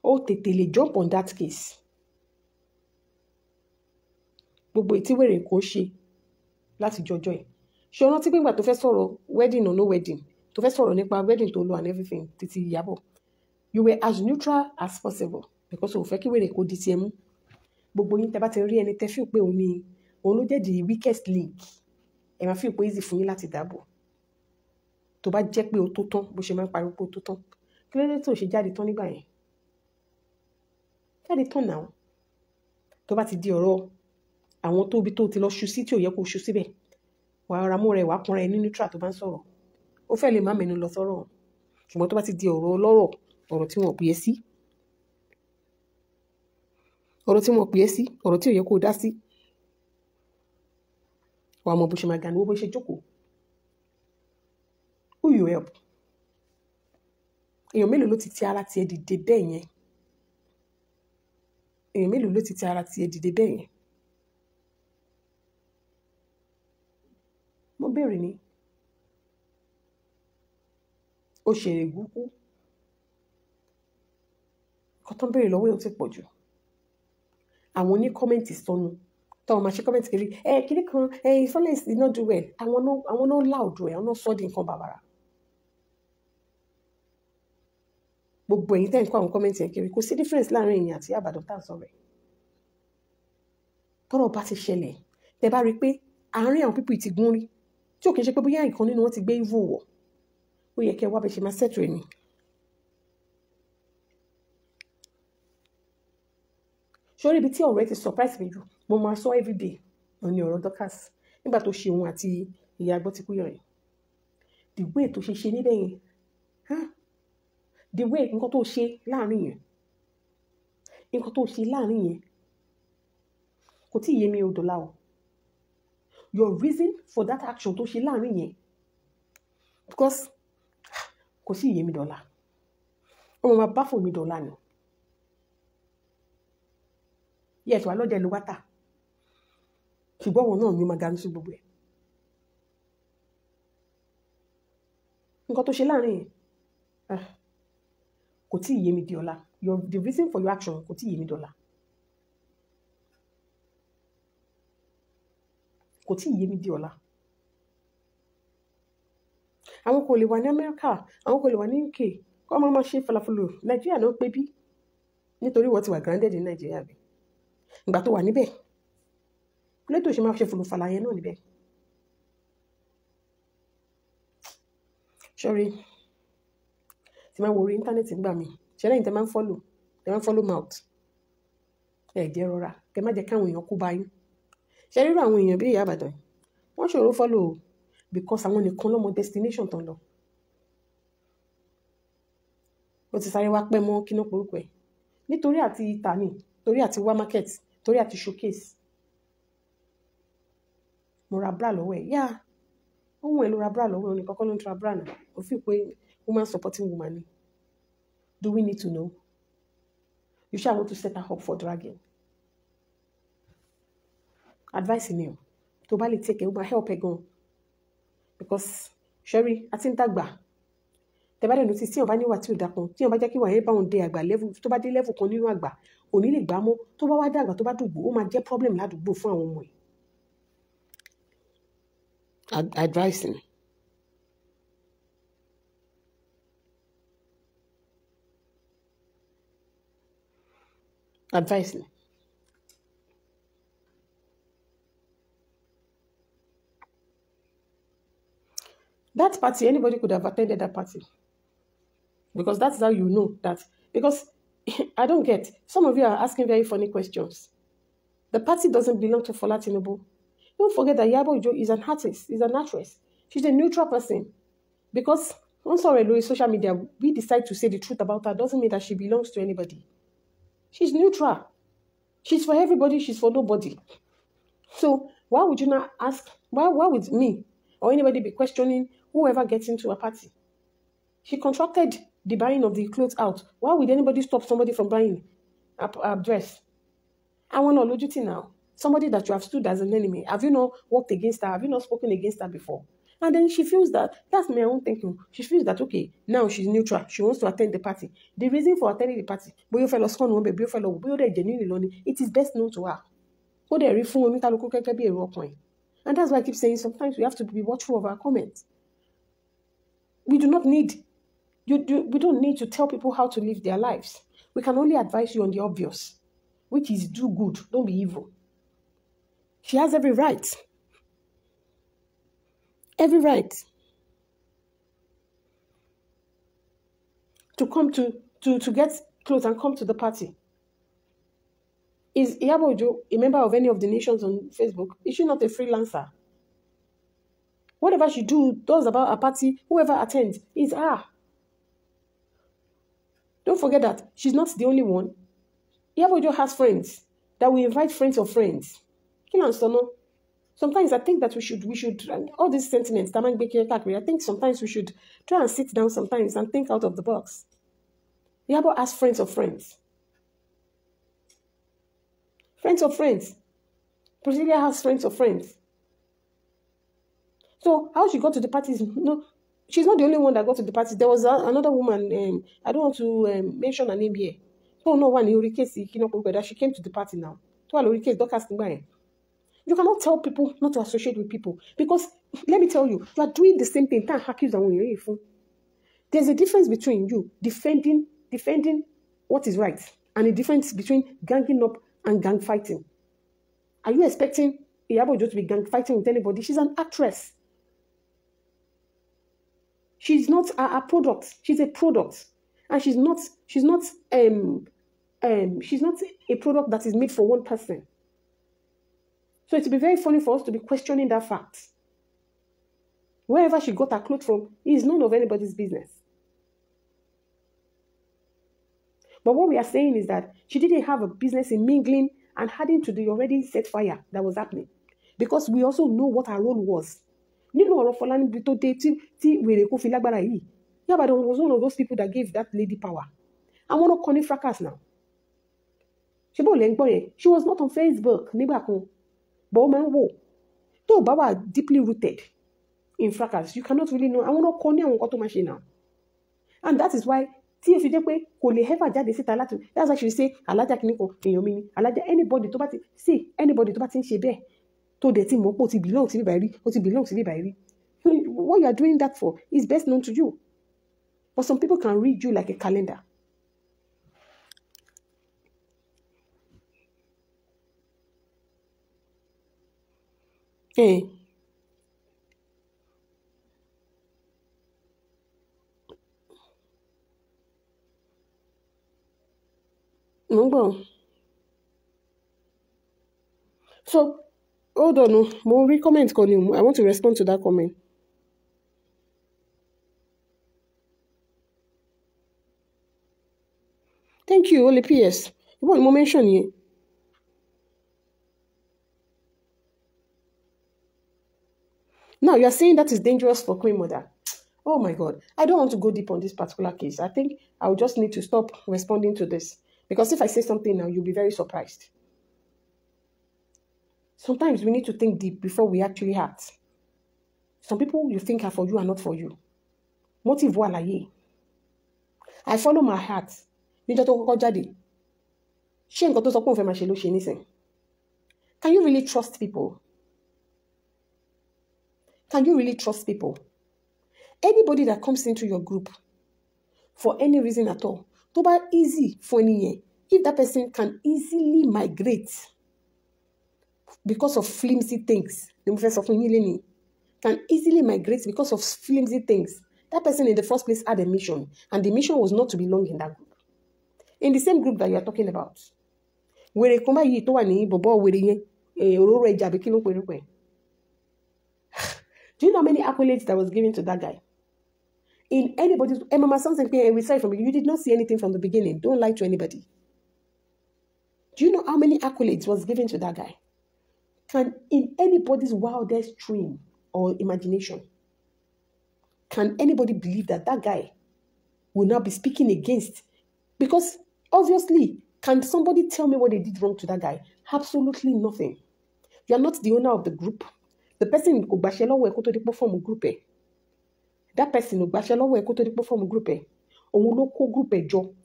ó tètè lè jump on that case gbogbo ìtíwèrè kò ṣe láti jọjọ́ ẹ̀ ṣé o rántí pé ìgbà tó fẹ́ sọ̀rọ̀ wedding or no wedding tó fẹ́ sọ̀rọ̀ nípa wedding tó lọ and everything títí Ìyábọ̀ you were as neutral as possible because o fẹ́ kí wèrè kó di tiẹ̀ mú gbogbo yín tẹ́ bá ti rí ẹni tẹ́ feel pé òun ló jẹ́ the weakest link ẹ máa feel pé easy fún yín láti dáàbò tó bá jẹ́ pé o tó tán bó ṣe máa ń pariwo pé o tó tán kí ló dé tó ṣe jáde tán nígbà yẹn jáde tán náà tó bá ti di ọ̀rọ̀ àwọn tóbi tó ti lọ ṣu sí tí ò yẹ kó ṣu síbẹ̀ wàá ra mú rẹ̀ wàá kúnra ẹ ní neutral tó bá ń sọ̀rọ̀ ó fẹ́ lè má mẹ́nu lọ sọ́rọ̀ ṣùgbọ́n tó bá ti di ọ̀rọ̀ ọlọ́rọ̀ ọ̀rọ̀ tí wọ́n pè é sí ọ̀rọ̀ tí ò yẹ kó dá sí wàá mọ bó ṣe máa gà ní bó ṣe jókòó who you help èèyàn mélòó ló ti ti ara tiẹ̀ dìde bẹ́ẹ̀ yẹn èèyàn mélòó ló ti ti ara tiẹ̀ dìde bẹ́ẹ̀ yẹn mo béèrè ni ó ṣèrè gúgú nǹkan tó ń béèrè lọ́wọ́ yóò ti pọ̀ jù àwọn oní kọ́mẹ́ǹtì sọnù táwọn máa ṣe kọ́mẹ́ǹtì kiri kiri kan silence did not do well àwọn náà láòdù ẹ̀ àwọn náà sọ́ di nǹkan bàbàrà gbogbo ẹ̀yin tẹ́ ń kọ́ àwọn kọ́mẹ́ǹtì yẹn kiri kò sí difference láàrin èèyàn àti àbàdàn tá à ń sọ rẹ̀ tọ́rọ̀ bá ti ṣẹlẹ̀ tẹ́ bá rí i pé àárín àwọn pípì ti gún rí tí ò kì í ṣe pé bóyá ìkan nínú wọn ti gbé evil wọ̀ ó yẹ kẹ́ wá bẹ ṣe máa ṣètò ẹni sórí ibi tí ọ̀rẹ́ ti surprise mi jù mo máa sọ everyday òun ni ọ̀rọ̀ Dorcas nígbà tó ṣe òun àti ìyá Agbọ́tikúyọ̀ yẹn the way tó ṣe níbẹ̀ yẹn the way nǹkan tó ṣe láàrin yẹn kò tí ì yé mi ò dọ̀la o your reason for that action tó ṣe láàrin yẹn because kò sí ìyé mi dọ̀la ọmọ máa bá fún mi dọ̀la ni yes wà lọ́jà ìlú wátà ṣùgbọ́n wọn náà mi máa ganú sí gbogbo ẹ̀ nǹkan tó ṣe láàrin yẹn kò tí ì yé mi di ọ̀la the reason for your action kò tí ì yé mi dọ̀la kò tí ì yé mi di ọ̀la àwọn kò lè wà ní Amẹ́ríkà àwọn kò lè wà ní UK kọ́ ọmọ máa ṣe falafolo Nàìjíríà náà pé bí nítorí wọ́n ti wà grounded ní Nàìjíríà bí ìgbà tó wà níbẹ̀ lẹ́tọ̀ ṣe máa ṣe fòlùfàlà yẹn náà níbẹ̀ ṣọ́rí tí máa wo orí íńtánẹ́ẹ̀tì ń gbà mí ṣẹlẹ̀ yìí tẹ́ máa ń follow mouth jẹ́ rọra kẹ́ má jẹ́ káwọn èèyàn kú bá yín ṣe rírọ àwọn èèyàn bí Ìyá Ìbàdàn wọ́n ṣòro follow because àwọn nìkan lọ́mọ destination tán lọ ó ti sáré wá pẹ́ mọ́ kíná porúkọ ẹ̀ nítorí àti ìta ni torí àti wá market torí àti showcase mo ra bra lọ́wọ́ ẹ̀ yá ohun ẹ̀ ló ra bra lọ́wọ́ ẹ̀ ní kọ́kọ́ ló ń tra bra náà ó fi pé woman supporting woman ni do we need to know you shall want to set her up for dragging advice ni o tó bá lè take ẹ̀ ó máa help ẹ̀ gan because sherry àti ń dàgbà tẹ bá dẹ̀ notice tí wọ́n bá níwà tí ò dákan tí wọ́n bá jẹ́ kí wàá yẹn bá wọn dé àgbà level tó bá dé level kan nínú àgbà kò ní lè gbá mọ́ tó bá wá dàgbà tó bá dùgbò ó máa jẹ́ problem ládùúgbò fún àwọn ọmọ ẹ̀ advice ni. Advice ni. That party, anybody could have attended that party. Because that's how you know that. Because I don't get. Some of you are asking very funny questions. The party doesn't belong to Fola Tinubu. Don't forget that Iyabo Ojo is an artist, is an actress. She's a neutral person. Because On sorry, Louis, social media, we decide to say the truth about her doesn't mean that she belongs to anybody. She's neutral. She's for everybody, she's for nobody. So why would you not ask, why would me or anybody be questioning whoever gets into a party? She contracted the buying of the clothes out. Why would anybody stop somebody from buying a dress? I want to allude you now. Somebody that you have stood as an enemy. Have you not worked against her? Have you not spoken against her before? And then she feels that, that's my own thinking. She feels that, okay, now she's neutral. She wants to attend the party. The reason for attending the party, it is best known to her. And that's why I keep saying sometimes we have to be watchful of our comments. We do not need, we don't need to tell people how to live their lives. We can only advise you on the obvious, which is do good, don't be evil. She has every right to come to get clothes and come to the party. Is Iyabo Ojo a member of any of the nations on Facebook? Is she not a freelancer? Whatever she does about a party, whoever attends, is her. Don't forget that she's not the only one. Iyabo Ojo has friends that we invite friends of friends. Sometimes I think that we should, and all these sentiments, I think sometimes we should try and sit down sometimes and think out of the box. Iyabo has friends of friends. Friends of friends. Priscilla has friends of friends. So how she got to the parties? No, she's not the only one that got to the parties. There was another woman. I don't want to mention her name here. Oh no, one that she came to the party now. You cannot tell people not to associate with people because let me tell you, you are doing the same thing. There's a difference between you defending what is right and a difference between ganging up and gang fighting. Are you expecting Iyabo Ojo to be gang fighting with anybody? She's an actress. She's not a product. She's a product, and she's not a product that is made for one person. So it will be very funny for us to be questioning that fact. Wherever she got her clothes from is none of anybody's business. But what we are saying is that she didn't have a business in mingling and adding to the already set fire that was happening. Because we also know what her role was. Yabadon was one of those people that gave that lady power. I want to call it fracas now. She was not on Facebook. But Baba deeply rooted in fracas. You cannot really know. I want to call it now. And that is why that's why she say anybody to belongs to me. What you are doing that for is best known to you. But some people can read you like a calendar. Hey. No. So, hold on. More comment. I want to respond to that comment. Thank you, Ole PS. You want to mention here? Now, you are saying that is dangerous for Queen Mother. Oh my God. I don't want to go deep on this particular case. I think I will just need to stop responding to this. Because if I say something now, you'll be very surprised. Sometimes we need to think deep before we actually act. Some people you think are for you are not for you. Motive walaye. I follow my heart. Can you really trust people? Can you really trust people? Anybody that comes into your group for any reason at all, toba easy for any year. If that person can easily migrate because of flimsy things, can easily migrate because of flimsy things. That person in the first place had a mission, and the mission was not to belong in that group. In the same group that you are talking about. Do you know how many accolades that was given to that guy? in anybody's... And Mama something we say from you did not see anything from the beginning. Don't lie to anybody. Do you know how many accolades was given to that guy? Can in anybody's wildest dream or imagination, can anybody believe that that guy will now be speaking against? Because obviously, can somebody tell me what they did wrong to that guy? Absolutely nothing. You are not the owner of the group. The person in form group. That person in form group. Group.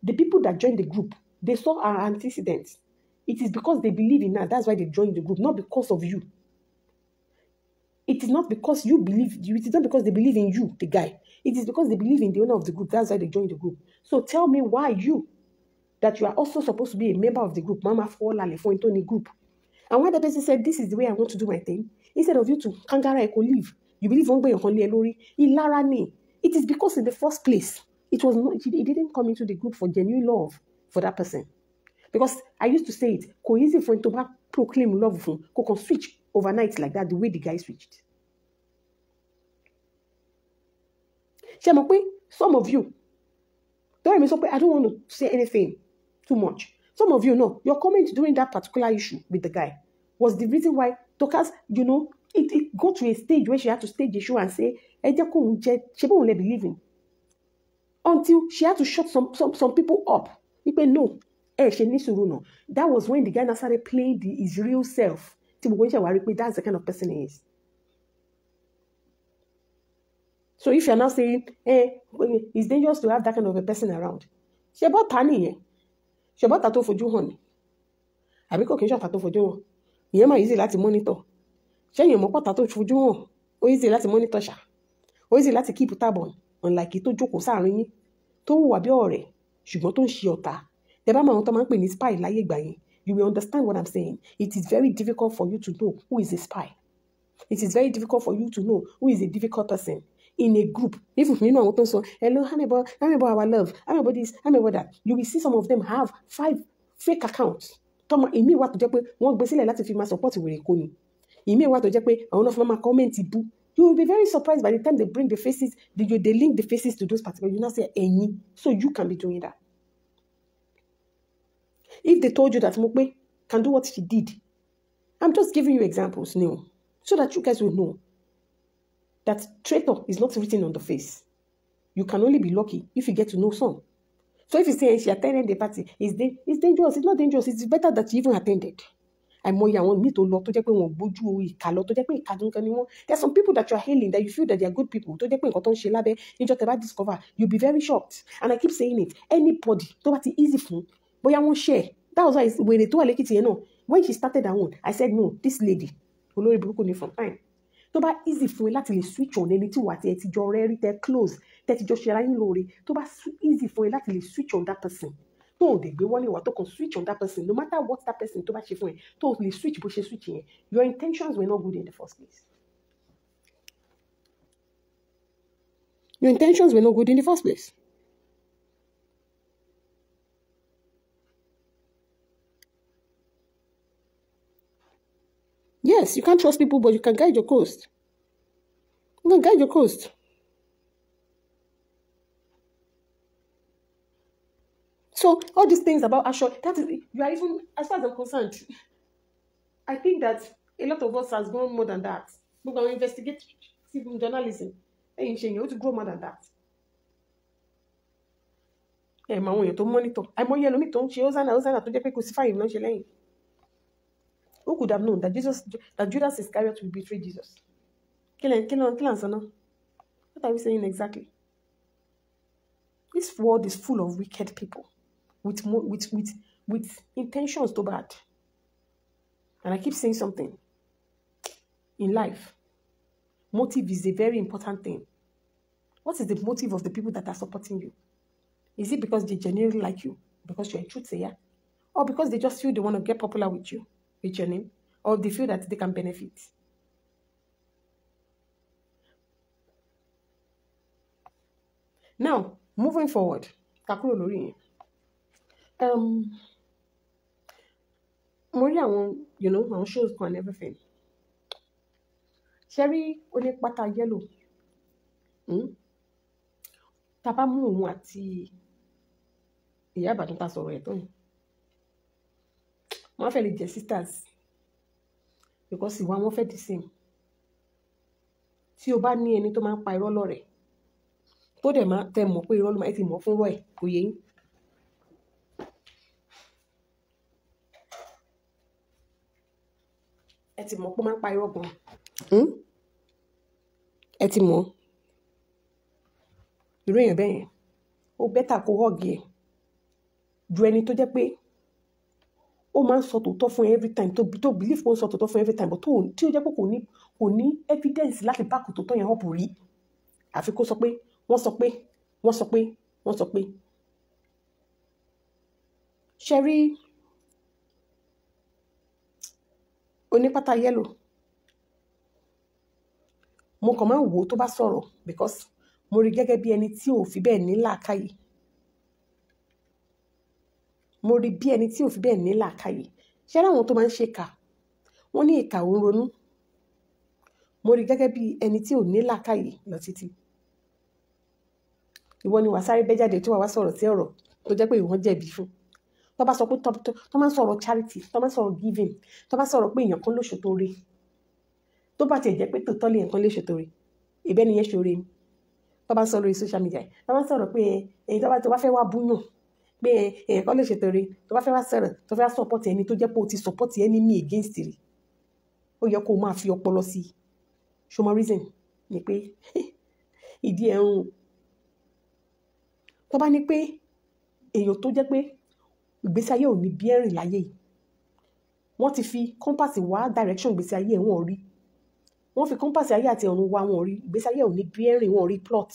The people that joined the group, they saw our antecedents. It is because they believe in her. That's why they joined the group, not because of you. It is not because you believe you. It is not because they believe in you, the guy. It is because they believe in the owner of the group. That's why they joined the group. So tell me why you, that you are also supposed to be a member of the group, Mama for the group. And when the person said, this is the way I want to do my thing, instead of you to kangara eco leave, you believe one way lori, it is because in the first place, it didn't come into the group for genuine love for that person. Because I used to say it, easy for him to proclaim love for him, can switch overnight like that, the way the guy switched. Some of you, I don't want to say anything too much. Some of you know, your comment during that particular issue with the guy was the reason why Dorcas, it got to a stage where she had to stage the show and say, she won't believe in. Until she had to shut some people up. No. That was when the guy now started playing his real self. That's the kind of person he is. So if you're now saying, it's dangerous to have that kind of a person around. She about Tani. She about tattoo for Juhon. I be cooking tattoo for Juhon. Yema easy like to monitor. She you moko tattoo for Juhon. O easy like to monitor sha. O easy like to keep tab on. Unlike it to joko saarin yin. To wa bi ọ̀rẹ́, ṣùgbọ́n tó ń ṣe ọ̀tá. Tẹ́ bá mọ àwọn tó máa ń pè ní spy láyé ìgbà yẹn. You will understand what I'm saying. It is very difficult for you to know who is a spy. It is very difficult for you to know who is a difficult person. In a group, even you know what so hello, I'm about our love, I'm about this, I'm about that. You will see some of them have 5 fake accounts. Toma, imi wa to jẹ́ pé wọ́n gbé sílẹ̀ láti fi máa support wèrè kò ní. Imi wa to jẹ́ pé àwọn náà fi máa comment ibu. You will be very surprised by the time they bring the faces, they link the faces to those particular. You now say any, so you can be doing that. If they told you that Mokbe can do what she did, I'm just giving you examples now, so that you guys will know that traitor is not written on the face. You can only be lucky if you get to know some. So if you say she attended the party, it's dangerous. It's not dangerous. It's better that she even attended. There's some people that you're hailing that you feel that they are good people. You'll be very shocked. And I keep saying it. Anybody, easy for, but I won't share. That was why when she started her own, I said, no, this lady, from time. To ba easy fún ẹ láti lè switch on ẹni tí wà tí ẹ ti jọ rẹ́rí tẹ́ close tẹ́ ti jọ ṣe ara yín lóore tó bá easy fún ẹ láti lè switch on that person tó o dẹ̀ gbé wọlé wà tó kàn switch on that person no matter what that person tó bá ṣe fún ẹ tó o lè switch bó ṣe switch yẹn your intentions were not good in the first place. Your intentions were not good in the first place. Yes, you can't trust people, but you can guide your coast. You can guide your coast. So all these things about Asho, that is, you are even, as far as I'm concerned, I think that a lot of us has gone more than that. We're going to investigate civil journalism. And you have to grow more than that. My own to monitor. I'm on yellow meat. She was to crucify him. Who could have known that Judas Iscariot will betray Jesus? Kill on. What are we saying exactly? This world is full of wicked people with intentions to bad. And I keep saying something. In life, motive is a very important thing. What is the motive of the people that are supporting you? Is it because they genuinely like you? Because you're a truth sayer? Or because they just feel they want to get popular with you? With your name, or they feel that they can benefit. Now, moving forward, Kakuro Lori. Our shows and everything. Sherry only pata yellow. tá a bá mú òun àti ìyá Ìbàdàn tá a sọ̀rọ̀ ẹ̀ tán yìí wọ́n fẹ́ lè jẹ́ sisters because ìwà wọn fẹ́ the same. Tí o bá ní ẹni tó máa ń pa irọ́ lọ́rẹ̀ẹ́ tó dẹ̀ máa tẹ mọ̀ pé irọ́ ló máa ti mọ̀ fún rọ́ ẹ̀ kò yé yín. Ẹ ti mọ̀ pé ó máa ń pa irọ́ gan. Ẹ ti mọ̀ irú èèyàn bẹ́ẹ̀ yẹn ó bẹ́tà kó họ́ọ̀gì ẹ̀ ju ẹni tó jẹ́ pé ó máa ń sọ tòótọ́ fún ẹ every time tó believe pé ó ń sọ tòótọ́ fún ẹ every time but tí ó jẹ́ pé kò ní evidence láti back tòótọ́ yẹn up rí àfi kó sọ pé wọ́n sọ pé wọ́n sọ pé wọ́n sọ pé. Ṣe rí onípátá yẹ́lò mo kàn máa ń wò ó tó bá sọ̀rọ̀ because mo rí gẹ́gẹ́ bí ẹni tí ò fi bẹ́ẹ̀ ní làákàyè. Mo rí bí ẹni tí ò fi bẹ́ẹ̀ ní làákàyè. Ṣé láwọn tó máa ń ṣe kà wọ́n ní ìkà òun ronú. Mo rí gẹ́gẹ́ bí ẹni tí ò ní làákàyè lọ títí. Ìwọ ni wàá sáré bẹ́ jáde tí wàá wá sọ̀rọ̀ sí ọ̀rọ̀ tó jẹ́ pé ìwọ́n jẹ̀bi fún. Tó bá sọ pé tó máa ń sọ̀rọ̀ charity, tó máa ń sọ̀rọ̀ giving, tó bá sọ̀rọ̀ pé èèyàn kan ló ṣòtò rí. Tó bá tiẹ̀ jẹ́ pé tòótọ́ lè nǹkan lè ṣòtò rí. Ìbẹ́ ni yẹn ṣoore ni. Tó bá sọ lórí social media, tó bá sọ̀rọ̀ pé èyí tó bá fẹ́ wá búyàn pé èèyàn kan lè ṣètò rí, tó bá fẹ́ wá sọ̀rọ̀, tó fẹ́ wá support ẹni tó jẹ́ pé o ti support enemy against rí. Ó yẹ kó máa fi ọpọlọ sí i. Ṣo mọ reason ni pé ìdí ẹ̀ ń tó bá ní pé èèyàn tó jẹ́ pé ìgbésí ayé ò ní bí ẹ̀rìn láyé yìí wọ́n ti fi compass wá direction ìgbésí ayé wọn rí wọ́n fi compass ayé àti ọ̀run wá wọn rí ìgbésí ayé ò ní bí ẹ̀rìn wọn rí plot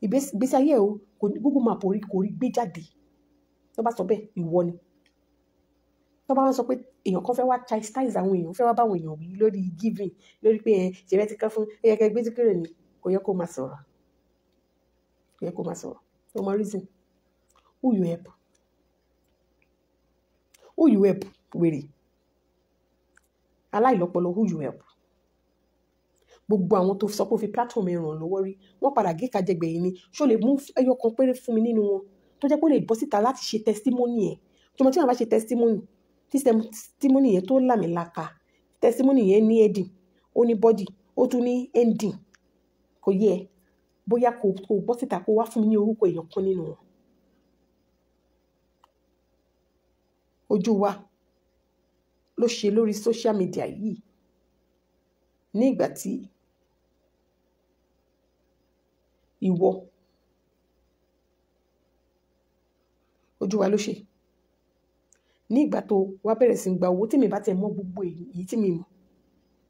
ìgbésí ayé ò kò ní Google map kò rí gbé jáde tó bá sọ bẹ́ẹ̀ ìwọ ni tó bá wọn sọ pé èèyàn kan fẹ́ wá chastise àwọn èèyàn fẹ́ wá bá àwọn èèyàn wí lórí giving lórí pé ṣèwẹ́ ti kán fún ẹ̀yẹ kẹgbẹ́ tí kéré ni kò yẹ kó máa sọ̀rọ̀ kò yẹ kó máa sọ̀rọ̀ no more reason who you help wèrè aláìlọ́pọlọ who you help gbogbo àwọn tó sọ pé ó fi platform ràn lọ́wọ́ rí wọ́n padà gé kajẹgbẹ̀ yìí ni ṣó lè mú ẹyọ kan péré fún mi nínú wọn tó jẹ́ pé ó lè bọ́ síta láti ṣe testimony ẹ̀ tó mọ̀ tí wọ́n bá ṣe testimony yẹn tó làmìlaka testimony yẹn ní ending ó ní body ó tún ní ending kò yẹ bóyá kò bọ́ síta kó wá fún mi ní orúkọ èèyàn kan nínú wọn. Ojú wa ló ṣe lórí social media yìí ní ìgbà tí ìwọ ojú wa ló ṣe ní ìgbà tó wá bẹ̀rẹ̀ sí gba owó tí mi bá tẹ̀ mọ́ gbogbo èyí tí mi mọ̀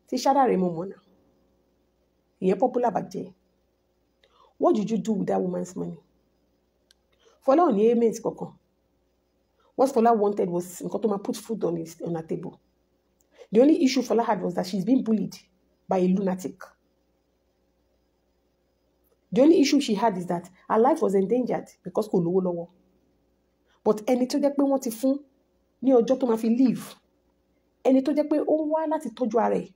tí Ṣádàrẹ́ mo mọ̀ náà ìyẹn popular bàjẹ́. What did you do with that woman's money? Fọlá ò ní ailment kankan. What Fola wanted was nǹkan tó máa put food on her table. The only issue Fola had was that she's being bullied by a lunatic. The only issue she had is that her life was endangered because kò lówó lọ́wọ́. But ẹni tó jẹ́ pé wọ́n ti fún ní ọjọ́ tó máa fi leave. Ẹni tó jẹ́ pé ó ń wá láti tọ́jú ara ẹ̀.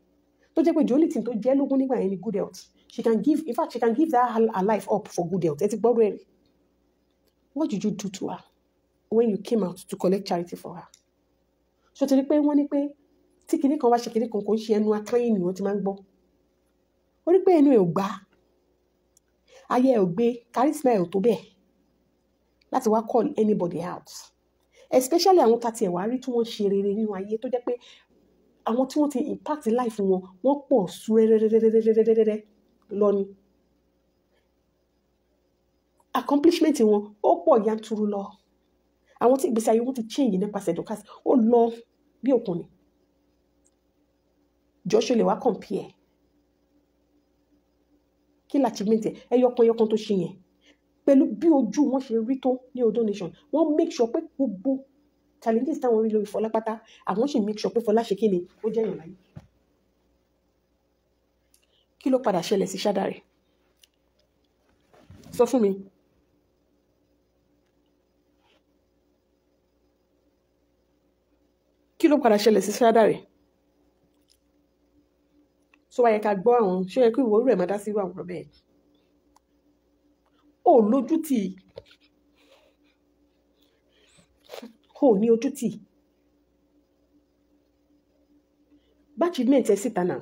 Tó jẹ́ pé the only thing tó jẹ́ lógún nígbà yẹn ni good health. She can give that her life up for good health. Ẹ ti gbọ́ rẹ̀. What did you do to her when you came out to collect charity for her? So ti rí pé wọ́n ní pé tí kinní kan wá ṣe kinní kan kò ń ṣe ẹnu akányìn ni wọ́n ti máa ń gbọ́. Ó rí pé ẹnu ẹ̀ ò gbá. Ayé ẹ̀ ò gbé charisma ẹ̀ ò tó bẹ́ẹ̀ láti wá call anybody out. Especially àwọn tàti ẹ̀ wá rí tí wọ́n ṣe rere nínú ayé tó jẹ́ pé àwọn tí wọ́n ti impact life wọn wọ́n pọ̀ súrẹ́rẹ́rẹ́rẹ́rẹ́rẹ́rẹ́ lọ ni. Accomplishment wọn ó pọ̀ yanturu lọ. Àwọn tí ìgbésí ayé wọn ti change nípasẹ̀ Dorcas ó lọ bí òkun ni. Joshua lè wá compare. Kí ni achievement ẹ̀ ẹyọkan tó ṣe yẹn pẹ̀lú bí ojú wọn ṣe rí tó ní Odo Nation wọ́n make sure pé gbogbo challenges táwọn rí lórí Fọlá pátá àwọn sì make sure pé Fọlá ṣe kí ni ó jẹ́ èèyàn láyé. Kí ló padà ṣẹlẹ̀ sí Ṣádàrẹ́? Sọ fún mi. Kí ló padà ṣẹlẹ̀ sí Ṣádàrẹ́? Sọ wá yẹ ká gbọ́ àwọn ṣé yẹ kí ìwọ rẹ̀ máa dá sí irú àwọn ọ̀rọ̀ bẹ́ẹ̀. ò lójú tì, ò ní ojú tì. Bá achievement ẹ síta náà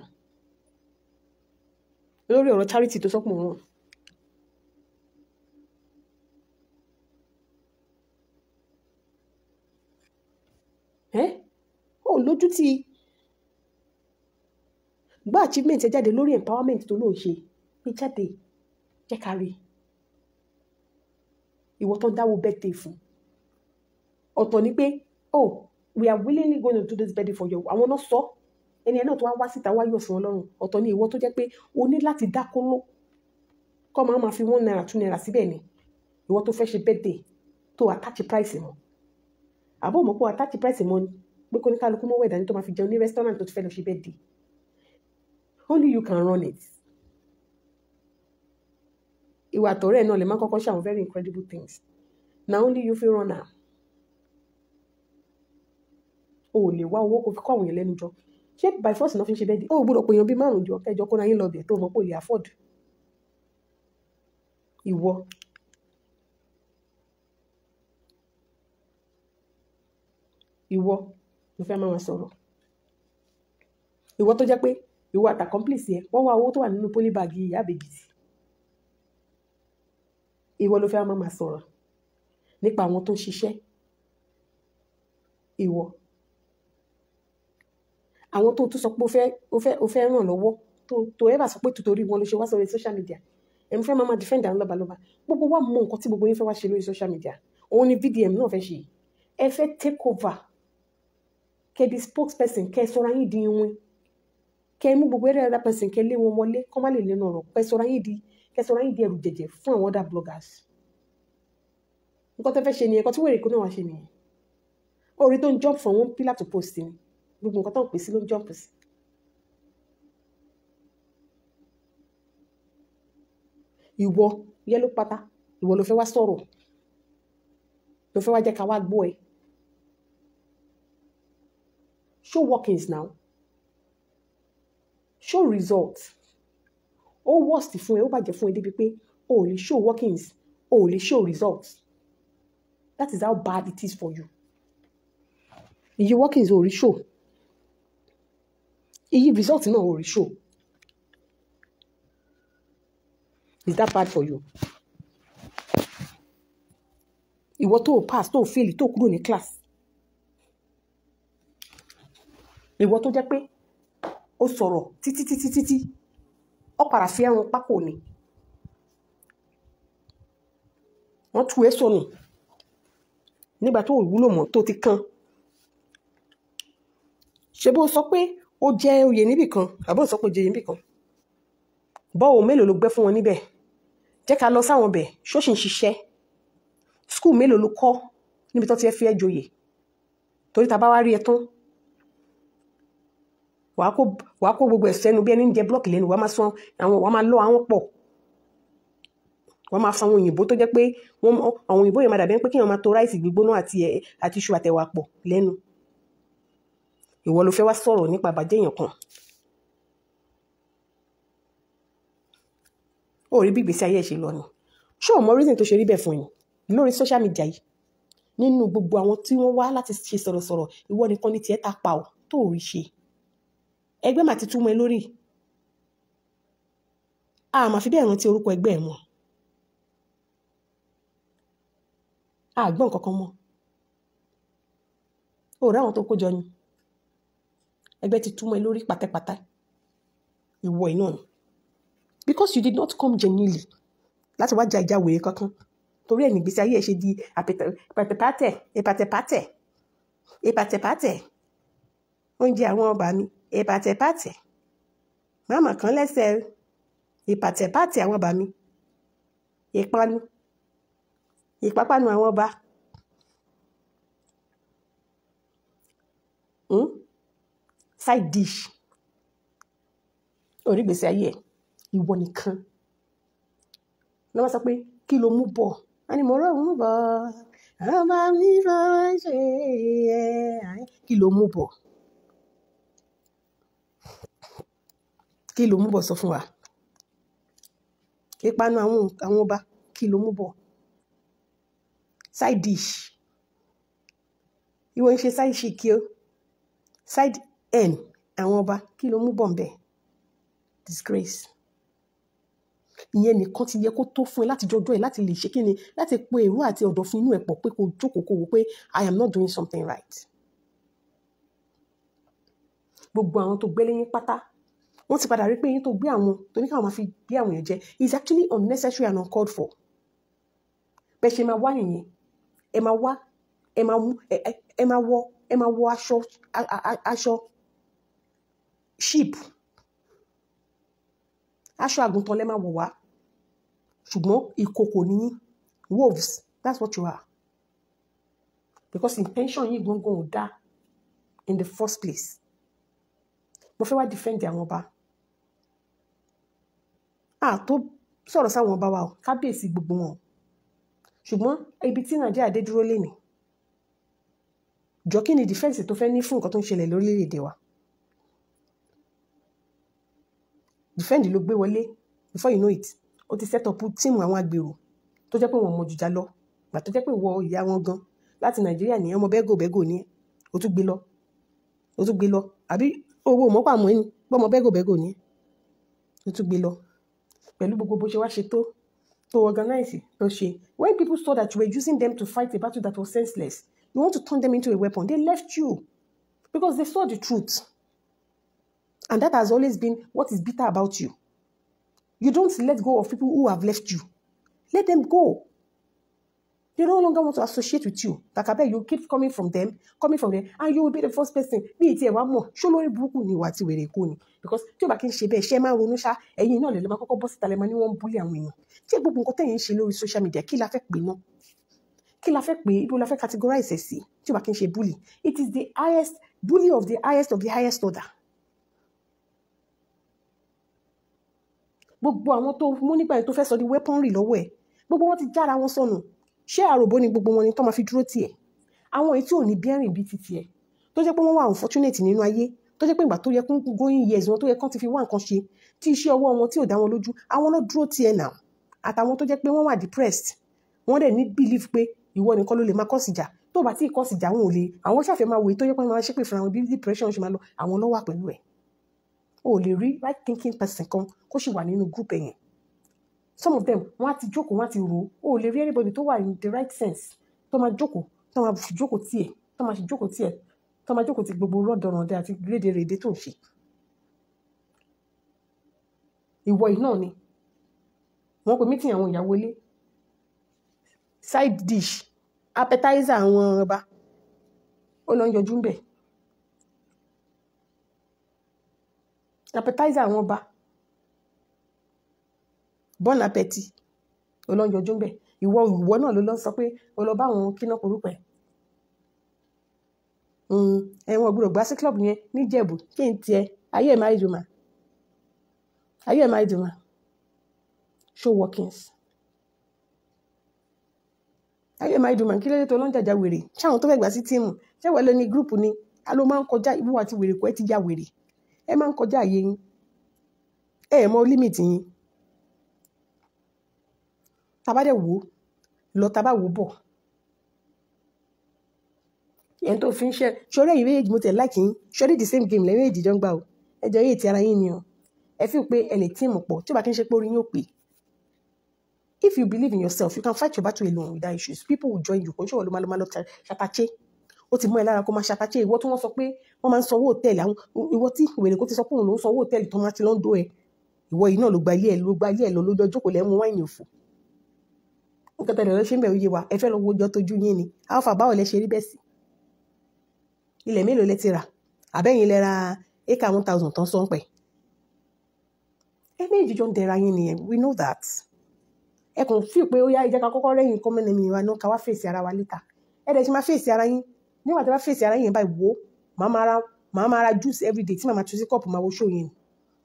lórí ọ̀rọ̀ charity tó sọ́pọ̀ wọn. Ò lójú tì. Bá achievement ẹ jáde lórí empowerment tó lóò ṣe pé jáde jẹ́ ká rí. Ìwọ tó dáwó birthday fún ọ̀tọ̀ ni pé we are willingly going to do this birthday for you. Àwọn náà sọ ẹni ẹ náà tó wá síta wá yọ̀ fún Ọlọ́run. Ọ̀tọ̀ ni ìwọ tó jẹ́ pé o ní láti dákóló kọ́ máa fi 1 naira 2 naira síbẹ̀ ni ìwọ tó fẹ́ ṣe birthday tó attach price mọ́. Àbọ̀ mọ̀ pé attach price mọ́ ni pé kó ní kálukú mọ́ wẹ̀dá ní tó máa fi jẹun ní restaurant tó ti fẹ́ lọ ṣe birthday. Only you can run it. Ìwà àtọ̀rẹ́ náà lè má kọ́kọ́ ṣe àwọn very incredible things. Now only you feel run am. O lè wá owó kó fi kọ́ àwọn èèyàn lẹ́nu jọ. Ṣé by force náà fi ń ṣe birthday? O gbọ́dọ̀ pé èèyàn bíi 5 jọ kẹjọ kó náà yín lọ bẹ̀ tó mọ̀ pé o lè afford. Ìwọ ló fẹ́ máa sọ̀rọ̀. Ìwọ tó jẹ́ pé ìwọ àti accomplice ẹ wọ́n wá owó tó wà nínú polybag ìyá àbèjì. Ìwọ ló fẹ́ máa sọ̀rọ̀ nípa àwọn tó ń ṣiṣẹ́. Ìwọ àwọn tó tún sọ pé o fẹ́ ràn lọ́wọ́ tó ẹ bá sọ pé tutori wọn ló ṣe wá sórí social media. Ẹ̀mí fẹ́ máa defend àwọn lọ́balọ́ba. Gbogbo wa mọ nǹkan tí gbogbo yín fẹ́ wá ṣe lórí social media. Òun ni VDM náà fẹ́ ṣe. Ẹ fẹ́ take over. Kẹ́ di spokesperson, kẹ́ sọra yín di ìwìn. Kẹ́ mú gbogbo other person kẹ́ lé wọn wọlé kọ́ má lè lẹ́nu ọ̀rọ̀. Kẹ́ sọra yín di ẹrù jẹ̀jẹ̀ fún àwọn other bloggers. Nǹkan tó fẹ́ ṣe nìyẹn, nǹkan tí wèrè kó náà wá ṣe nìyẹn. Orí tó ń jump from one pillar to post ni. Gbogbo nǹkan tó ń pè sí ló ń jump sí. Ìwọ yellow pátá, ìwọ ló fẹ́ wá sọ̀rọ̀. Ló fẹ́ wá jẹ́ ká wá gbọ́ ẹ. Show workings now. Show results. Ó worst fún ẹ, ó bàjẹ́ fún ẹ débi pé o ò lè show workings, o ò lè show results. That is how bad it is for you. Iye workings ò rí show. Iye results náà ò rí show. Is that bad for you? Ìwọ tó pass, tó fail, tó kúrò ní class. Ìwọ tó jẹ́ pé ó sọ̀rọ̀ títí ó padà fi ẹrun pákó ni. Wọ́n tú ẹ sọnù nígbà tó wúlò mọ́ tó ti kán. Ṣé bó sọ pé ó jẹ́ oyè níbì kan àbó sọ pé ó jẹ́ oyè níbì kan. Bọ́ọ̀ mélòó ló gbẹ́ fún wọn níbẹ̀? Jẹ́ ká lọ sáwọn bẹ̀ ṣóṣì ń ṣiṣẹ́. School mélòó ló kọ́ níbi tó ti fi ẹ́ joyè? Torí ta bá wá rí ẹ tán wàá kó gbogbo ẹ̀sẹ̀ ẹnu bí ẹni ń jẹ blọ́ọ̀kì lẹ́nu wàá máa lọ àwọn pọ̀. Wọ́n máa fa àwọn òyìnbó tó jẹ́ pé àwọn òyìnbó yẹn máa dàbí pé kí wọ́n máa to ráìsì gbígbóná àti iṣu àtẹ̀wà pọ̀ lẹ́nu. Ìwọ ló fẹ́ wá sọ̀rọ̀ nípa àbàjẹ́ èèyàn kan. Ó rí bí ìgbésí ayé ẹ̀ ṣe lọ ni. Ṣé o mọ reason tó ṣe rí bẹ́ẹ̀ fún yín lórí social media yìí? Nínú gbogbo àwọn tí wọ́n wá láti ṣe sọ̀rọ̀sọ̀rọ̀ ìwọ nìkan ní tiẹ̀ ta pa ọ́ tó rí ṣe. Ẹgbẹ́ máa ti túmọ̀ ẹ lórí. A máa fi bẹ́ẹ̀ rántí orúkọ ẹgbẹ́ ẹ̀ mọ́. A gbọ́ nǹkan kan mọ́. Ó rí àwọn tó kójọ ni. Ẹgbẹ́ ti túmọ̀ ẹ lórí pátápátá. Ìwọ iná ni. Because you did not come genuinely láti wá ja ìjà wèrè kankan. Torí ẹ̀ ní ìgbésí ayé ẹ̀ ṣe di ìpàtẹ̀pàtẹ̀. Oúnjẹ àwọn ọba mi ìpàtẹ̀pàtẹ̀. Màmá kan lẹ́sẹ̀ ìpàtẹ̀pàtẹ̀ àwọn ọba mi. Ìpápánu àwọn ọba. Side dish. Orí ìgbésí ayé ẹ̀ ìwọ nìkan. Lọ́ wá sọ pé kí ló mú bọ̀? A ní mo rọ̀ mú bọ̀. Ọba mi fọwọ́ ṣe é. Kí ló mú bọ̀? Kí ló mú bọ̀ sọ fún wa? Ìpanu àwọn ọba kí ló mú bọ̀ side dish ìwọ ń ṣe side chic o side n àwọn ọba kí ló mú bọ̀ ń bẹ̀ disgrace ìyẹn nìkan ti yẹ kó tó fún ẹ láti jọjọ́ ẹ láti lè ṣe kí ni láti pe èrò àti ọ̀dọ̀ fún inú ẹ̀ pọ̀ pé kó jókòó kó wò pé I am not doing something right. Gbogbo àwọn tó gbé lẹ́yìn pátá wọ́n ti padà rí pé yín tó gbé àwọn tó ní káwọn máa fi gbé àwọn yẹn jẹ is actually unnecessary and uncalled for. Bẹ́ẹ̀ ṣe máa wá nìyẹn ẹ máa wá ẹ máa wọ aṣọ sheep aṣọ àgùntàn lẹ́ máa wọ̀ wá ṣùgbọ́n ìkòkò ní wolves that's what you are because intention yìí gbọ̀ngàn ò dá in the first place. Mo fẹ́ wá defend àwọn ọba tó sọ̀rọ̀ sáwọn ọba wa kábíyèsí gbogbo wọn ṣùgbọ́n ibi tí Nàìjíríà dé dúró lénìí jọ kí ni defense tó fẹ́ ní fún nǹkan tó ń ṣẹlẹ̀ lórílẹ̀‐èdè wa defend ló gbé wọlé before you know it ó ti set up tíìmù àwọn agbèrò tó jẹ́ pé wọ́n mọ jùjà lọ gbà tó jẹ́ pé wọ ìyá wọn gan láti Nàìjíríà ní ọmọ bẹ́gò ní ó tún gbé lọ àbí owó mọ́pà mọ́ ẹni bọ́mọ bẹ́gò ní ó tún gbé lọ pẹ̀lú gbogbo bó ṣe wá ṣe tó organize tó ṣe. When people saw that you were using them to fight a battle that was senseless you want to turn them into a weapon they left you because they saw the truth and that has always been what is bitter about you. You don't let go of people who have left you. Let them go. They no longer want to associate with you. Like I bet you keep coming from them, and you will be the first person. Bí ìtì ẹ̀ wá mọ̀, ṣó lórí burúkú ni ìwà àti wèrè èkó ni. Because tí o bá kí n ṣe bẹ́ẹ̀, ṣé máa ronú ṣá, ẹ̀yin náà lè máa kọ́kọ́ bọ́ síta lẹ́ máa ní wọ́n ń búlì àwọn èèyàn. Ṣé gbogbo nǹkan tẹ̀yin ń ṣe lórí social media kí la fẹ́ pè náà? Kí la fẹ́ pè ibo la fẹ́ categorize ẹ̀ sí tí o bá kí n ṣe bully? It is the highest bully of the highest order. Gbogbo àwọn tó mú nígbà yẹn tó fẹ́ sọ di weaponry lọ́wọ́ ẹ̀ gbogbo wọn ti jára wọn sọnù ṣé àròbó ni gbogbo wọn ni tó máa fi dúró tiẹ̀ àwọn èyí tí ò ní bẹ́rìn bíi ti tiẹ̀ tó jẹ́ pé wọ́n wà unfortunate nínú ayé tó jẹ́ pé ìgbà tó yẹ kún going years wọn tó yẹ kán ti fi wá nǹkan ṣe tí iṣẹ́ ọwọ́ wọn tí ò dá wọn lójú àwọn náà dúró tiẹ̀ náà àtàwọn tó jẹ́ pé wọ́n wà depressed wọ́n dẹ̀ ní belief pé ìwọ nìkan ló lè máa kọ́ síjà tó bá tí ì kọ́ síjà wọn ò lè àwọn ṣàfẹ́ máa wòye tó yẹ pé wọ́n máa ṣépè fún àwọn bí depression ṣe máa lọ àwọn ló wà pẹ̀lú ẹ̀ o lè rí right thinking person kan kó sì wà nínú group ẹ̀yẹn some of them wọ́n á ti jókòó wọ́n á ti rò ó lè rí anybody tó wà in the right sense tó máa jókòó tó máa fi jókòó tiẹ̀ tó máa fi jókòó tiẹ̀ tó máa jókòó ti gbogbo rọ́dọ̀rọ̀dẹ àti rédèrèdè tó ń ṣe ìwọ yìí náà ni wọ́n pe meeting àwọn ìyàwó ilé side dish appetizer àwọn ọba ó lọ ń yọjú ń bẹ̀ appetizer àwọn ọba bon appétit ó lọ ń yọjú ń bẹ̀ ìwọ náà ló lọ sọ pé ó lọ bá àwọn kíná korúpẹ̀ ẹ̀wọ̀n gbọ́dọ̀ gbá sí club yẹn níjẹ̀bù kí n tiẹ̀ ayé ẹ̀ máa dùn mà show workings ayé ẹ̀ máa dùn mà kí lóde tó lọ ń jàjà wèrè ṣáwọn tó fẹ́ gbà sí tíìmù ṣé wọ́n lọ ní gúrùpù ni a ló máa ń kọjá ìwọ àti wèrè kọ́ ẹ ti já wèrè ẹ máa ń kọjá àyè yín ẹ mọ límìtì yín tàbá dẹ̀ wò lọ tàbá wò bọ̀ ẹni tó fi ń ṣe ṣọrẹ́ ìwé èjì mo tẹ̀ láìkí yín ṣọrẹ́ the same game lẹ́yìn èjì jọ ń gbà o ẹjọ́ yìí ti ara yín ni o ẹ fi pé ẹ lè tíìmù pọ̀ tí ó bá kí ń ṣe pé orí yín ò pé if you believe in yourself you can fight your battle alone without issues people will join you kò ń ṣòwò ló máa lọ ṣàpàṣẹ ó ti mọ́ ẹ lára kó máa ṣàpàṣẹ ìwọ tí wọ́n sọ pé wọ́n máa ń sanwó hòtẹ́ẹ̀lì àwọn ìwọ tí ìwé nìkan ti sọ pé òun ló ń sanwó hòtẹ́ẹ̀lì tó máa ti lọ́ńdọ̀ ẹ̀ ìwọ yìí náà ló gba ilé ẹ̀ lọ lójó jókòó lẹ́mú wáìnì òfò nǹkan tẹ̀lé lọ ṣe ń bẹ̀ òye wa ẹ fẹ́ lọ wo ọjọ́ tójú yín ni alpha báwo lẹ ṣe rí bẹ́ẹ̀ sí ilẹ̀ mélòó lẹ ti rà àbẹ́yìn lẹ ra acre 1000 tán sọ ń pẹ̀ ẹ méjì jọ ń dẹra yín nìyẹn we know that ẹ kàn fíì pé ó yá ìjẹ́ ká kọ́kọ́ rẹ́yìn kọ́mẹ́nà mi wa náà ká wá fèsì ara wa létà ẹ dẹ̀ ṣe máa fèsì ara yín nígbà tí wọ́n fèsì ara yín báyìí wò màá máa ra juice everyday tí màá máa tu sí kọ́ọ̀pù máa wo show yẹn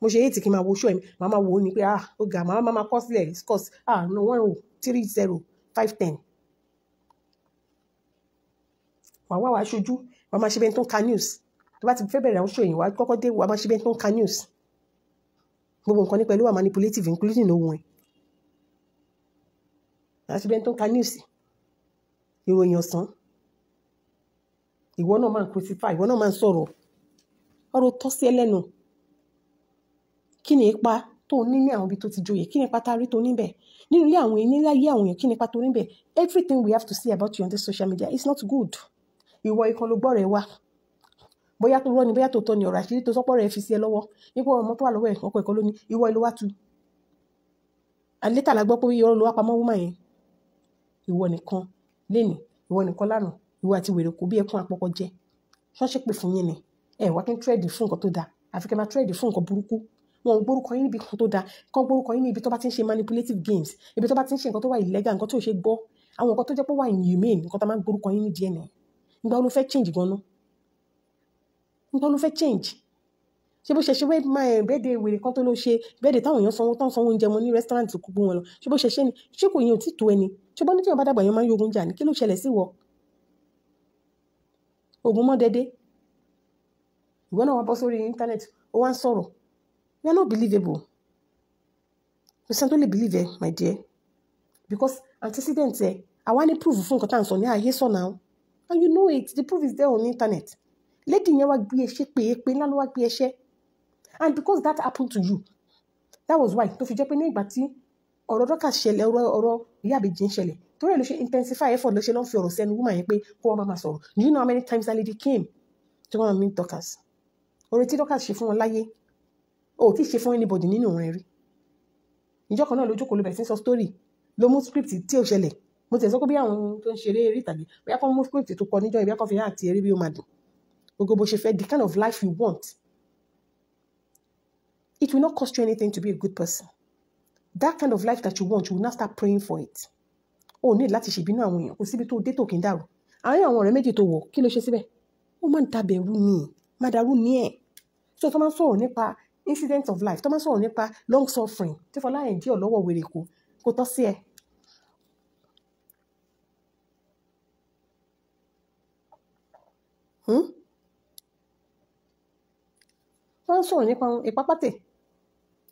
mo ṣe èyí tí kí n máa wo show ẹ̀ màá máa wò ó ní pé ó ga màá máa kọ́ sílẹ̀ scores no 10 30 510 wà wá aṣojú wà máa ṣe bẹ́ẹ̀ tó ń ka news tó bá ti fẹ́ bẹ̀rẹ̀ àwọn show yẹn wà kọ́kọ́ dé wà máa ṣe bẹ́ẹ̀ tó ń ka news gbogbo nǹkan ní pẹ̀lú wà manipulative including ohun ẹ̀ àti bẹ́ẹ̀ tó ń ka news ìròyìn ọ̀sán ìwọ náà máa ń crucify ìwọ náà máa ń sọ̀rọ̀ ọ̀rọ̀ tọ́ sí ẹlẹ́nu kí ni ipa tó ní ní àwọn ibi tó ti joyè kí ni ipa tá a rí tó níbẹ̀ nínú ilé àwọn èèyàn láyé àwọn èèyàn kí ni ipa tó níbẹ̀ everything we have to say about you on this social media is not good ìwọ ikán ló gbọ́ rẹ̀ wá bóyá tó rọ́ ni bóyá tó tọ́ ni ọ̀rọ̀ àṣírí tó sọ́pọ̀ rẹ̀ fi sí ẹ lọ́wọ́ nípa ọmọ tó wà lọ́wọ́ ẹ̀ ọkọ̀ ẹ̀kọ́ ló ní ìwọ ìlú wá tu àlétà la gbọ́ pé ìyọ́ ló wá pamọ́ wúmà yẹn ìwọ nìkan lénìí ìwọ nìkan lánàá ìwọ àti wèrè kò bí ẹkún àpọ̀pọ̀ jẹ ṣọ́ṣẹ́ pè fún yín ni ẹ wá kí n tírẹ̀dì fún nǹkan tó dáa àfi kẹ́ máa tírẹ̀dì fún nǹkan burúkú wọn ò gbórúkọ yín níbi kan tó dáa kọ́ gbórúkọ yín ní ibi tó bá ti ń ṣe manipulative games ibi tó bá ti ń ṣe nǹkan tó wà illegal nǹkan tó ṣe gbọ́ àwọn nǹkan tó jẹ́ pé wà inhumane nǹkan tó máa ń gbórúkọ yín nídìí ẹ̀ nìyẹn nígbà wo ló fẹ́ change gan-an nígbà wo ló fẹ́ change ṣé bó ṣe ṣe bẹ́ẹ̀dẹ̀ wèrè kan tó ló ṣe bẹ́ẹ̀dẹ̀ táwọn èèyàn sanwó tán sanwó oúnjẹ mọ́ ní restaurant gbogbo wọn lọ ṣé bó ṣe ṣe ni ṣé kò yẹn ò tí tó ẹni ṣé bọ́ ní tí wọn bá dàgbà yẹn máa ń yogun jà ní kí ló ṣẹlẹ̀ sí wọ ogun mọ́ dédé ìwọ náà wá bọ́ sórí internet ó wá ń sọ̀rọ̀ you are not believable kò sẹ́ni tó lè believe ẹ my dear because antecedent ẹ àwa ní proof fún nǹkan tá à ń sọ ní ààyè sọ náà and you know it the proof is there on internet lady yẹn wá gbé ẹṣẹ́ pé é pé ńlá ló wá gbé ẹṣẹ́ and because that happened to you that was why tó fi jẹ́ pé ní ìgbà tí ọ̀rọ̀ dọ́kà ṣẹlẹ̀ ọ̀rọ̀ ìyá àbèjì ń ṣẹlẹ̀ torí ẹ̀ ló ṣe intensify effort ló ṣe lọ́n fi ọ̀rọ̀ sẹ́nu woman yẹn pé kó wọ́n máa sọ̀rọ̀ do you know how many times that lady came to come and meet Dorcas oore tí Dorcas ṣe fún wọn láyé o ò tí ì ṣe fún anybody nínú òun rí ìjọ kan náà lójú kò ló bẹ̀rẹ̀ sí sọ story ló mú script tí ò ṣẹlẹ̀ mo tẹ̀ sọ pé bí àwọn tó ń ṣeré eré ìtàgé bóyá kó mú script tó kọ níjọ́ ìbí akọ́fẹ́ yá àti eré bí ó máa dùn gbogbo bó ṣe fẹ́ the kind of life you want it will not cost you anything to be a good person that kind of life that you want you will not start praying for it o ní láti ṣèbínú àwọn èèyàn kò síbi tó dé tó kì í dàrú àárín àwọn ọ̀rẹ́ méjì tó wọ̀ kí ló ṣe síbẹ̀ ó máa ń dabẹ̀rù ni máa dàrú ní ẹ̀ so tó máa ń sọ̀rọ̀ nípa incident of life tó máa ń sọ̀rọ̀ nípa long suffering tí Fọláyàn díẹ̀ lọ́wọ́ wèrè kò tọ́ sí ẹ. wọ́n ń sọ̀rọ̀ nípa ìpápátẹ̀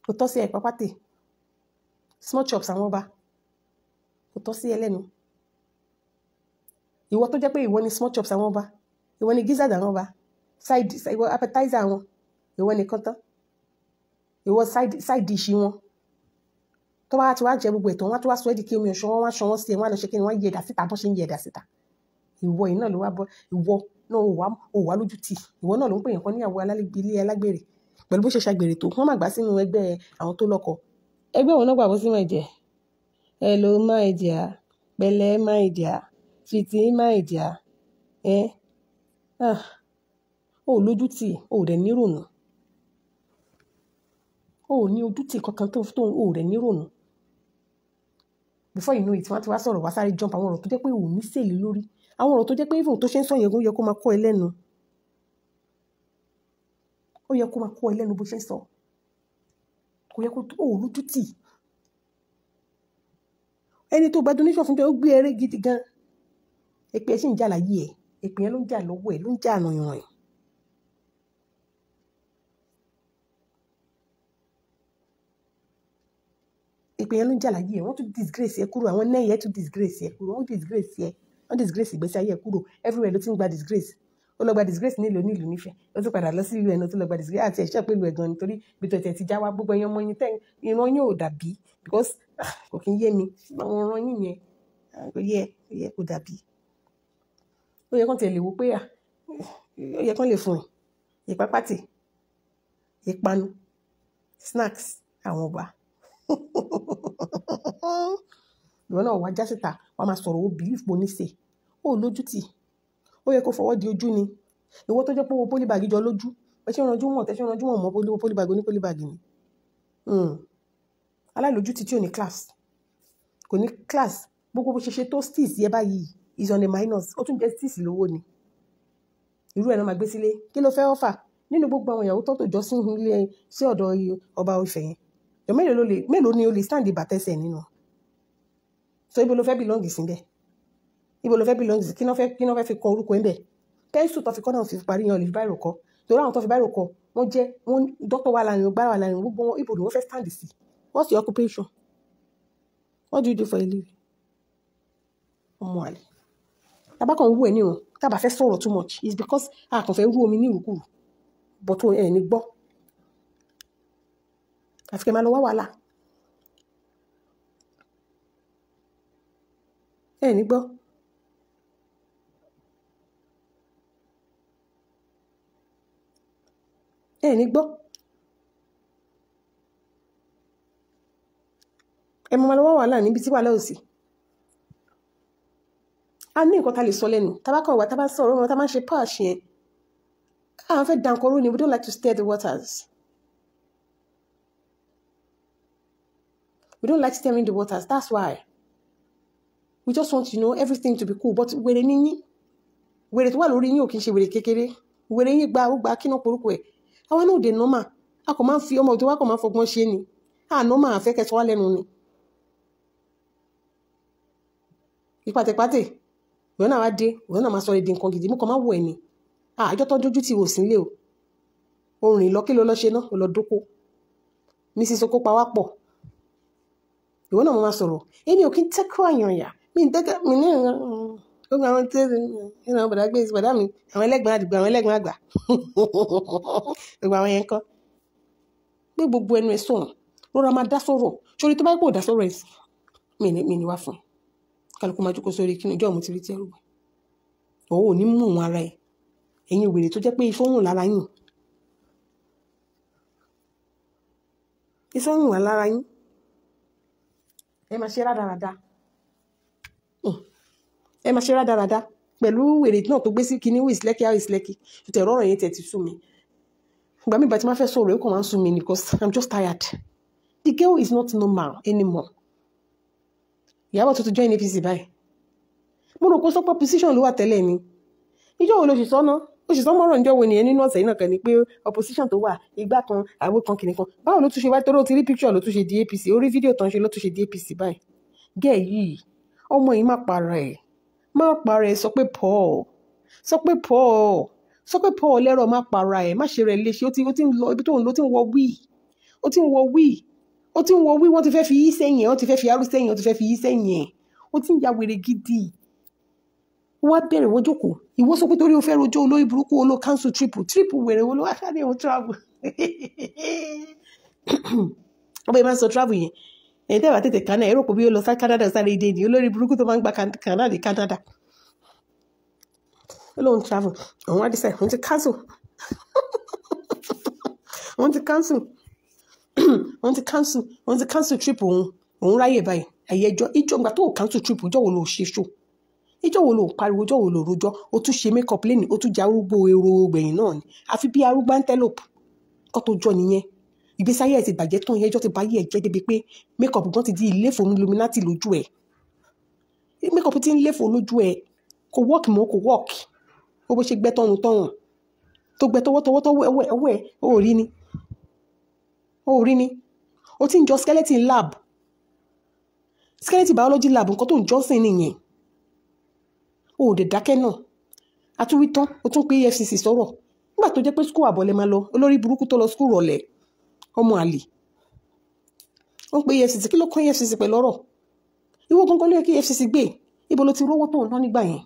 kò tọ́ sí ẹ ìpápátẹ̀ small chops àwọn ọba kò tọ́ sí ẹ lẹ́nu ìwọ tó jẹ́ pé ìwọ ni small chops àwọn ọba ìwọ ni gizzard àwọn ọba ìwọ appetizer àwọn ìwọ nìkan tán ìwọ side dish wọn tó bá ti wá jẹ gbogbo ètò wọn tó wá sọ ẹ́dì kí omi ọ̀ṣọ́ wọn wá ṣan wọn sí ẹ wọn á lọ ṣe kí ni wọn yẹ ẹ̀dà síta bó ṣe ń yẹ ẹ̀dà síta ìwọ yìí náà ló wá bọ ìwọ náà ò wá lójú tì ìwọ náà ló ń pè yàn kan níyàwó ilé alágbèrè pẹ̀lú bó ṣe ṣàgbèrè tó wọ́n má gbà sínú ẹgbẹ́ àwọn tó lọ́kọ ẹgbẹ́ wọn náà gbà bó sínú ẹ̀jẹ̀ hello my dear pẹ̀lẹ́ my dear fìtì my dear ó lójú tì ó rẹ̀ nírònú ó ní ojú tì kankan tó ó rẹ̀ nírònú before you know it wọ́n ti wá sọ̀rọ̀ wá sáré jump àwọn ọ̀rọ̀ tó jẹ́ pé ò ní sèlè lórí àwọn ọ̀rọ̀ tó jẹ́ pé even tó ṣe ń sọ yẹn ó yẹ kó máa kọ́ ẹ lẹ́nu ó yẹ kó máa kọ́ ẹ lẹ́nu bó ṣe ń sọ kò yẹ kó ó lójú tì ẹni tó gba donation fún pé ó gbé eré gidi gan èpè ẹ sì ń jà láyé ẹ èpè yẹn ló ń jà lọ́wọ́ ẹ ló ń jà ànàyàn ẹ. èpè yẹn ló ń jà láyé ẹ wọ́n tún disgrace ẹ kúrò àwọn náà yẹn tún disgrace ẹ kúrò wọ́n disgrace ìgbésí ayé ẹ kúrò everywhere ló ti ń gba disgrace ó lọ gba disgrace nílùú nífẹ̀ẹ́ ó tún padà lọ sí ìlú ẹni tó lọ gba disgrace àti ẹ̀ṣẹ́ pẹ̀lú ẹ̀gan nítorí bí tó tẹ̀ ti já wá gbogbo ẹ̀yàn ọmọ yín tẹ̀ ìran yín ò dàbí because kò kí ń yé mi àwọn ọ̀ràn yín yẹn kò yẹ kó dàbí ó yẹ kán tẹ̀ lè wo pé ó yẹ kán lè fún ẹ̀ ìpápátì ìpanu snacks àwọn ọba ìwọ náà wá já síta wàá máa sọ̀rọ̀ ó bìlíf bó ní ṣe ó lójú tì ó yẹ kó fọwọ́ di ojú ni ìwọ tó jẹ́ pé owó pólíbàgì jọ lójú tẹ́sí ranjú wọn mọ́ polówó pólíbàgì oní pólíbàgì ni aláìlójútì tí ò ní class gbogbo bó ṣe ṣe tó stis yẹ báyìí is on a minus ó tún jẹ́ stis lówó ni irú ẹ̀ náà máa gbé sílé kí ló fẹ́ ọ́fà nínú gbogbo àwọn ìyàwó tó jọ sí ilé sí ọ̀dọ̀ ọba Ifẹ̀ yẹn jọ mélòó ni o lè stand ìbàtẹ́sẹ̀ nínú so ibo ló fẹ́ belong síbẹ̀ ibo ló fẹ́ belong sí kí náà fẹ́ fi kọ orúkọ ẹ̀ bẹ̀ pẹ́ńsù tó fi kọ́ náà fi parí yan lè fi báyìí kọ́ torí àwọn tó fi báyìí kọ́ wọ́n jẹ́ wọ́n dọ́tọ̀ wà láàrin gbára wà láàrin gbogbo wọn ibo ni wọ́n fẹ́ stand sí what's your occupation what do you do for a living ọmọ àlè tábà kan wú ẹ ní wọn tábà fẹ́ sọ̀rọ̀ too much is because a kàn fẹ́ rú omi ní ìrùkùrù but ẹ ní gbọ́ àfi kẹ́ máa lọ wá wàhálà ẹ ní gbọ́ ẹ ní gbọ́ ẹ máa lọ wá wàhálà níbi tí wàhálà ò sí a ní nǹkan tá lè sọ lẹ́nu tábà kan wà tábà sọ̀rọ̀ wọn tábà ń ṣe páàṣì yẹn káwọn fẹ́ dànkọrú ni we don't like to stir the waters. We don't like stirring the waters. That's why. We just want, everything to be cool. But wèrè ni yín. Wèrè tó wà lórí yín ò kì í ṣe wèrè kékeré. Wèrè yín gba kí náà porúkọ ẹ̀. Àwọn náà dè nọ́mà. A kò máa ń fi ọmọ tó wá kò máa ń fọgbọ́n ṣe ni. Nọ́mà àfẹ́ kẹsàn wá lẹ́nu ni. Ìpàtẹ̀pàtẹ̀. Ìwọ náà wá dé. Ìwọ náà máa sọ èdè nǹkan gidi. Mú kàn máa wọ ẹ̀ ni. Àjọ tó dójú ti wò sí ilé o. Orin lọ kí ló lọ ṣe náà? Ó lọ dóko. Mrs. Oko pa wá pọ̀. Ìwọ náà mo máa sọ̀rọ̀ èmi ò kí ń tẹ́kọ̀ àyàn yà mí ń tẹ́kọ̀ mi ní ọgbà àwọn tẹ́lẹ̀ bàdá gbé bàdá mi àwọn ẹlẹ́gbọ̀n àdìgbò àwọn ẹlẹ́gbọ̀n àgbà gbogbo àwọn yẹn kọ́ gbé gbogbo ẹnu ẹ̀ sọ̀rọ̀ rọra máa dá sọ̀rọ̀ sórí tó bá pò dá sọ̀rọ̀ ẹ̀ sí mi ní wá fún kálukú máa jókòó sórí kínú ìjọ mo ti rí tẹ́rù òun ò ní mú wọn ara ẹ̀ ẹ̀yin wèrè tó jẹ́ pé ìfọ́hùn lára yín ìfọ́hùn wà lára yín ẹ máa ṣe rádaràda pẹ̀lú wèrè náà tó gbé sí kinní ìsìlẹ́kì tẹ̀ rọrùn yẹn tẹ̀ ti sú mi ìgbà mi bàtí máa fẹ́ sọ̀rọ̀ ẹ̀kọ́ máa ń sú mi because I'm just tired the girl is not normal anymore Ìyábọ̀ tó ti join APC báyìí mo rò pé sọ́pọ̀ position ló wà tẹ́lẹ̀ ni ìjọ wo ló sì sọ́nà ó sì sọ́mọ́rọ̀ ìjọ wo nìyẹn nínú ọ̀sẹ̀ yìí náà kan ni pé opposition tó wà ìgbà kan àwo kan kìnìún kan báwo ló tún ṣe wáyé torí ó ti rí picture ló tún ṣe di APC orí fídíò tán ṣe ló tún ṣe di APC báyìí gẹ́ẹ̀ yìí ọmọ yìí má para ẹ̀ sọ pé Paul lẹ́rọ̀ má para ẹ̀ má ṣe rẹ̀ léṣe ó ti ń lọ ibi tó ń lọ ó ti ń wọ wí wọ́n ti fẹ́ fi yí sẹ́yìn ó ti fẹ́ fi arú sẹ́yìn ó ti fẹ́ fi yí sẹ́yìn ó ti ń ya wèrè gidi wọ́n á bẹ̀rẹ̀ wọ́n jókòó ìwọ sọ pé torí o fẹ́ rojọ́ olórí burúkú olo cancel triple wèrè wo ló wá sáré ìwọ̀n travel ọba yìí máa ń sọ travel yẹn ẹ̀yin tẹ́wà tètè kánà ẹ̀rọ kò bí ó lọ sí Canada sáré ìdè ní olórí burúkú tó máa ń gba Canada ó lóun travel òun á decide òun ti cancel trip òun ráyè báyìí ẹ̀yẹjọ́ ìjọba tó cancel trip ìjọ wo ló ṣe ṣó ìjọ wo ló pariwo ìjọ wo ló rojọ́ ó tún ṣe make-up lẹ́nu ó tún jẹ́ arúgbó èrò gbẹ̀yìn náà ni àfi bí arúgbó antelope kọ́ tó jọ nìyẹn ìgbésí ayé ẹ̀ ti bàjẹ́ tán ẹjọ́ ti bá yé ẹ̀ jẹ́ débi pé make-up gan ti di ìléfò Illuminati lójú ẹ̀ make-up ti ń léfò lójú ẹ̀ kò work mọ́ kò work ó bó ṣe gbẹ́ tọ́run tó gbẹ́ tọwọ́tọwọ́ ọwọ́ ẹ̀ ó rí ni ó ti ń jọ skeleton biology lab nǹkan tó ń jọ́sìn nìyẹn ó dẹ̀ dákẹ́ náà àtúwí tán ó tún pé EFCC sọ̀rọ̀ nígbà tó jẹ́ pé skul àbọ̀lẹ̀ máa lọ olórí burúkú tó lọ skul rọ̀lẹ́ ọmọ àlè ó ń pe EFCC kí ló kọ́ EFCC pẹ̀lú ọ̀rọ̀ ìwọ gangan ló yẹ kí EFCC gbé ibo ló ti rówó tó ń ná nígbà yẹn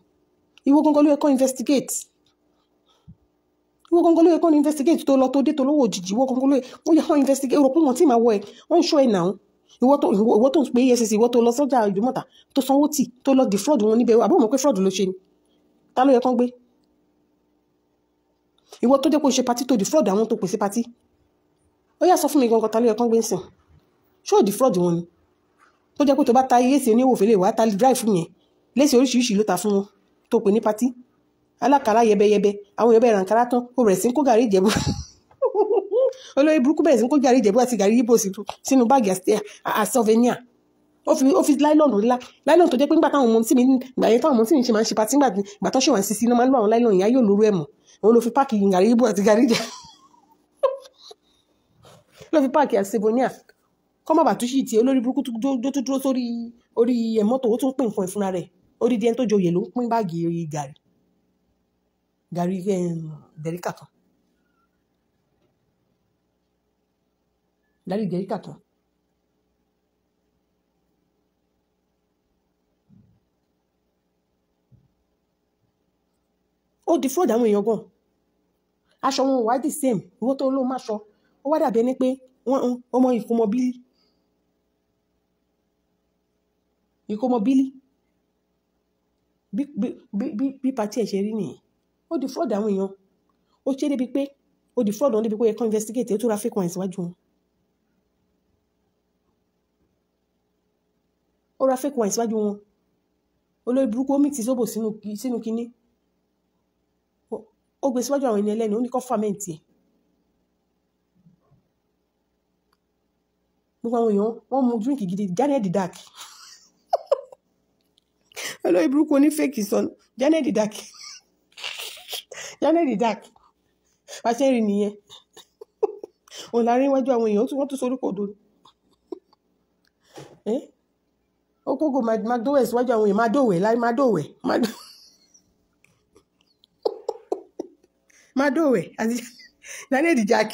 ìwọ gangan ló yẹ kó investigate tó lọ tó dé tó lówó òjijì ìwọ gangan ló yẹ kó investigate rò pé wọn tí máa wọ ẹ wọn ń ṣọ́ ẹ náà ìwọ tó ń pe EFCC ìwọ tó lọ sọ́jà Ìdúmọ̀tà tó sanwó tì tó lọ defraud wọn níbẹ̀ àbọ̀ mọ̀ pé fraud ló ṣe ni ta ló yẹ kán gbé ìwọ tó jẹ́ kó ṣe patí tó defraud àwọn tó pèsè patí ó yá sọ fún mi gangan ta ló yẹ kán gbé ń sìn ṣó defraud wọn ni tó jẹ́ pé tó bá ta yéèsì oníwòfẹ́ lè wá ta drive fún yẹn léṣe oríṣiríṣi ló ta fún wọn tó pè ní patí alákàrà yẹbẹyẹbẹ àwọn yẹbẹ ìrànkárá tán ó bẹ̀rẹ̀ sí ń kó gàrí Ìjẹ̀bú olórí burúkú bẹ̀rẹ̀ sí ń kó gàrí Ìjẹ̀bú àti gàrí Ìgbò sínú báàgì souvenir ó fi láìlọ́ọ̀nù ńlá láìlọ́ọ̀nù tó jẹ́ pé nígbà táwọn ọmọ tí mi ṣe máa ń ṣe patí nígbà tó ṣe wà ń sisi náà máa ń lo àwọn láìlọ́ọ̀nù yá yóò lórú ẹ̀ mọ̀ òun ló fi páàkì gàrí Ìgbò àti gàrí Ìjẹ̀bú ló fi páàkì àti souvenir kọ́ má bàa túṣì tí olórí burúkú tó dúró sórí orí mọ́tò ó tún pín nǹkan ìfúnra rẹ̀ orí díẹ̀ tó joyè ló pín báàgì gàrí dẹ̀ríkà kan gàrí dẹ̀ríkà kan ó defraud àwọn èèyàn gan aṣọ wọn wá the same ìwọ tó ló má ṣọ ó wá dàbí ẹni pé ọmọ ìkómọbílí bí pàtí ẹ̀ ṣe rí nìyẹn ó defraud àwọn èèyàn ó ṣe débi pé ó defraud wọn débi pé ó yẹ kó investigate ó tún ra fake wine síwájú wọn ó ra fake wine síwájú wọn olórí burúkú ó mìtì sóbò sínú kinní ó gbé síwájú àwọn ẹni ẹlẹ́ni ó ní kó fàmẹ́ǹtì ẹ̀ gbogbo àwọn èèyàn wọ́n mu drink gidi Janet the Dark olórí burúkú oní fake son Janet the Dark Janet the Dark pàṣẹ rìn nìyẹn òun láàrin iwájú àwọn èèyàn wọ́n tún sorúkọ òdo ó kókò McDowell síwájú àwọn èèyàn Madowell àti Janet the Dark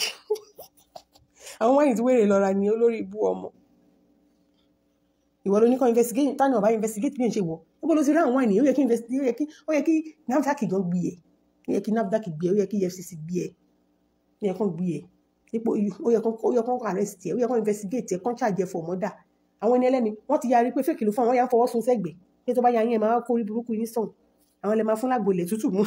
àwọn wáyé tí wèrè lọ́ra ní olórí ibú ọmọ ìwọ ló ní kọ́ investigate tani ọba investigate bí n ṣe wọ̀ níbo ló ti rí àwọn wáyé ó yẹ kí NAFDAC gan gbé ẹ̀ ó yẹ kí NAFDAC gbé ẹ̀ ó yẹ kí EFCC gbé ẹ̀ ó yẹ kán gbé ẹ̀ ipò ó yẹ kán arrest ẹ̀ ó yẹ kán investigate ẹ̀ kán charge for murder àwọn ẹni ẹlẹ́ni wọ́n ti yarí pé fèkì ló fún àwọn yà ń fọwọ́ sun sẹ́gbẹ̀ẹ́ pé tó bá ya yín ẹ̀ máa kórí burúkú yín sàn àwọn lè máa fún lágbo ilẹ̀ tútù mú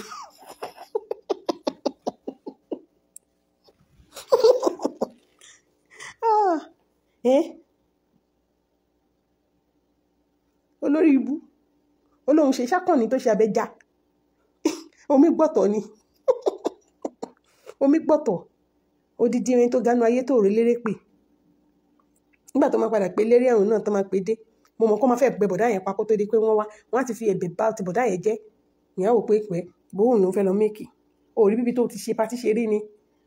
olórí ibú olóhun ṣe ṣàkànnì tó ṣe abẹ́já omi gbọ́tọ̀ ni omi gbọ́tọ̀ odidi irin tó ganu ayé tó rí lérè pé nígbà tó máa padà pé lérí ẹ̀hún náà tó máa pé dé mo mọ̀ kó máa fẹ́ gbẹ bọ̀dá yẹn papọ̀ tó di pé wọ́n á ti fi ẹ̀bẹ̀ bá ti bọ̀dá yẹn jẹ́ ìyàwó pé pẹ́ bóun ló ń fẹ́ lọ méèkì òrí bíbí tó ti ṣe patí ṣe rí ni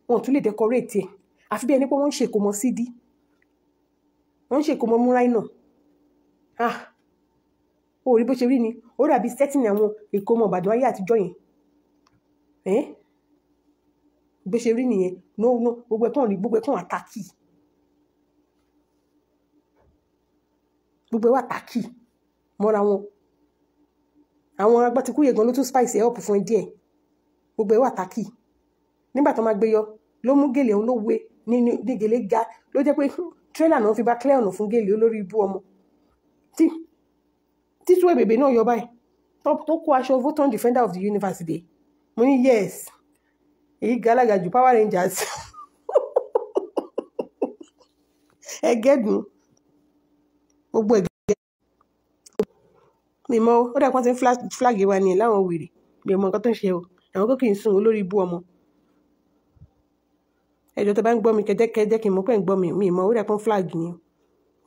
wọn ò tún lè decorate ẹ̀ àfi bí ẹni pé wọ́n ń ṣèkómọ sídí wọ́n ń ṣèkómọ múráìnà òrí bó ṣe rí ni ó dàbí setting àwọn ìkómọ Ìbàdàn ayé àtijọ́ yẹn bó ṣe rí nìyẹn gbogbo ẹ̀kọ́ àtàkì gbogbo ẹwà tàkì mọ́ra wọn àwọn agbátikú yẹn gan ló tún spice up fún ẹ díẹ̀ gbogbo ẹwà tàkì nígbà tó máa gbé yọ ló mú gèlè òun ló wé ní gèlè ga ló jẹ́ pé tírélà náà fi bá clear ọ̀nà fún gèlè olórí ibú ọmọ títú èbèbè náà yọ báyìí tó kó aṣọ voton defender of the university mo ní yes èyí galaga ju Power Rangers ẹgẹ́dùn gbogbo ẹ̀gẹ́ mi mọ́ ó dà kán ti ń flag wa ní láwọn wèrè mi ò mọ nǹkan tó ń ṣe o àwọn kókì ń sùn olórí ibú ọmọ ẹjọ́ tó bá ń gbọ́ mi kẹjẹ́ kí n mọ̀ pé ń gbọ́ mi mọ́ ó dà kán flag ni o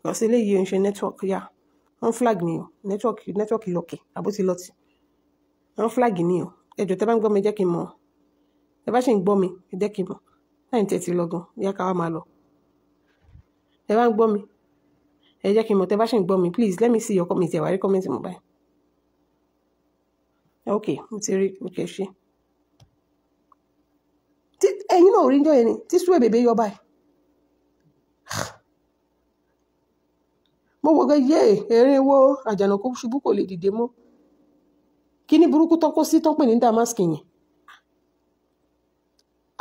lọ sí eléyìí ń ṣe network yá wọ́n flag ni o network lọ́kẹ̀ àbótí lọ́tì wọ́n flag ni o ẹjọ́ tó bá ń gbọ́ mi jẹ́ kí n mọ̀ ẹ bá ṣe ń gbọ́ mi jẹ́ kí n mọ̀ láì tẹ̀tì lọ́gàn yá ká wá máa lọ ẹ bá ń gbọ́ mi ẹ jẹ́ kí n mọ̀ tẹ́ bá ṣe ń gbọ́ mi please let me see your comment ẹ wá rí comment mo báyìí ok mo ti rí ok ṣe ẹ̀yin náà ò rí ń jọ yẹn ni tí sú èbèbè yọ báyìí mo wọ́gọ́ yé eré wo àjànàkú ṣubú kò lè dìde mọ́ kí ní burúkú tọ́kọ́ sí tọ́pẹ̀ ní damask yẹn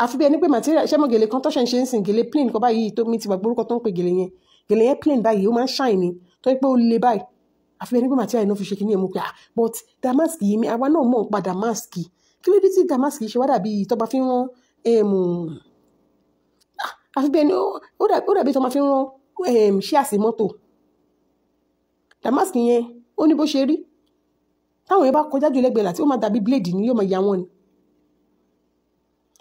àfi bí ẹni pé material ṣẹ́ mọ́ gèlè kan tọ́ṣẹ̀ ń ṣe ń sìn gèlè plain kọ́ báyìí tó mi ti wà gbórúkọ tó ń pè gèlè yẹn plain báyìí ó máa ń shine ni tó yẹ pé ó le báyìí àfi bí ẹni pé material náà fi ṣe kíní ẹ̀ mú pé but damask yìí àwa náà mọ̀ ń pa damask kí ló dé tí damask ṣe wá dàbí tó bá fi ń rán àfi bí ẹni ó dàbí tó máa fi ń rán ṣíàsì mọ́tò damask yẹn ó ní bó ṣe rí táwọn yẹn bá kọjá jù lẹ́gbẹ̀ẹ́ láti ó máa dàbí blade ni yóò máa ya wọn ni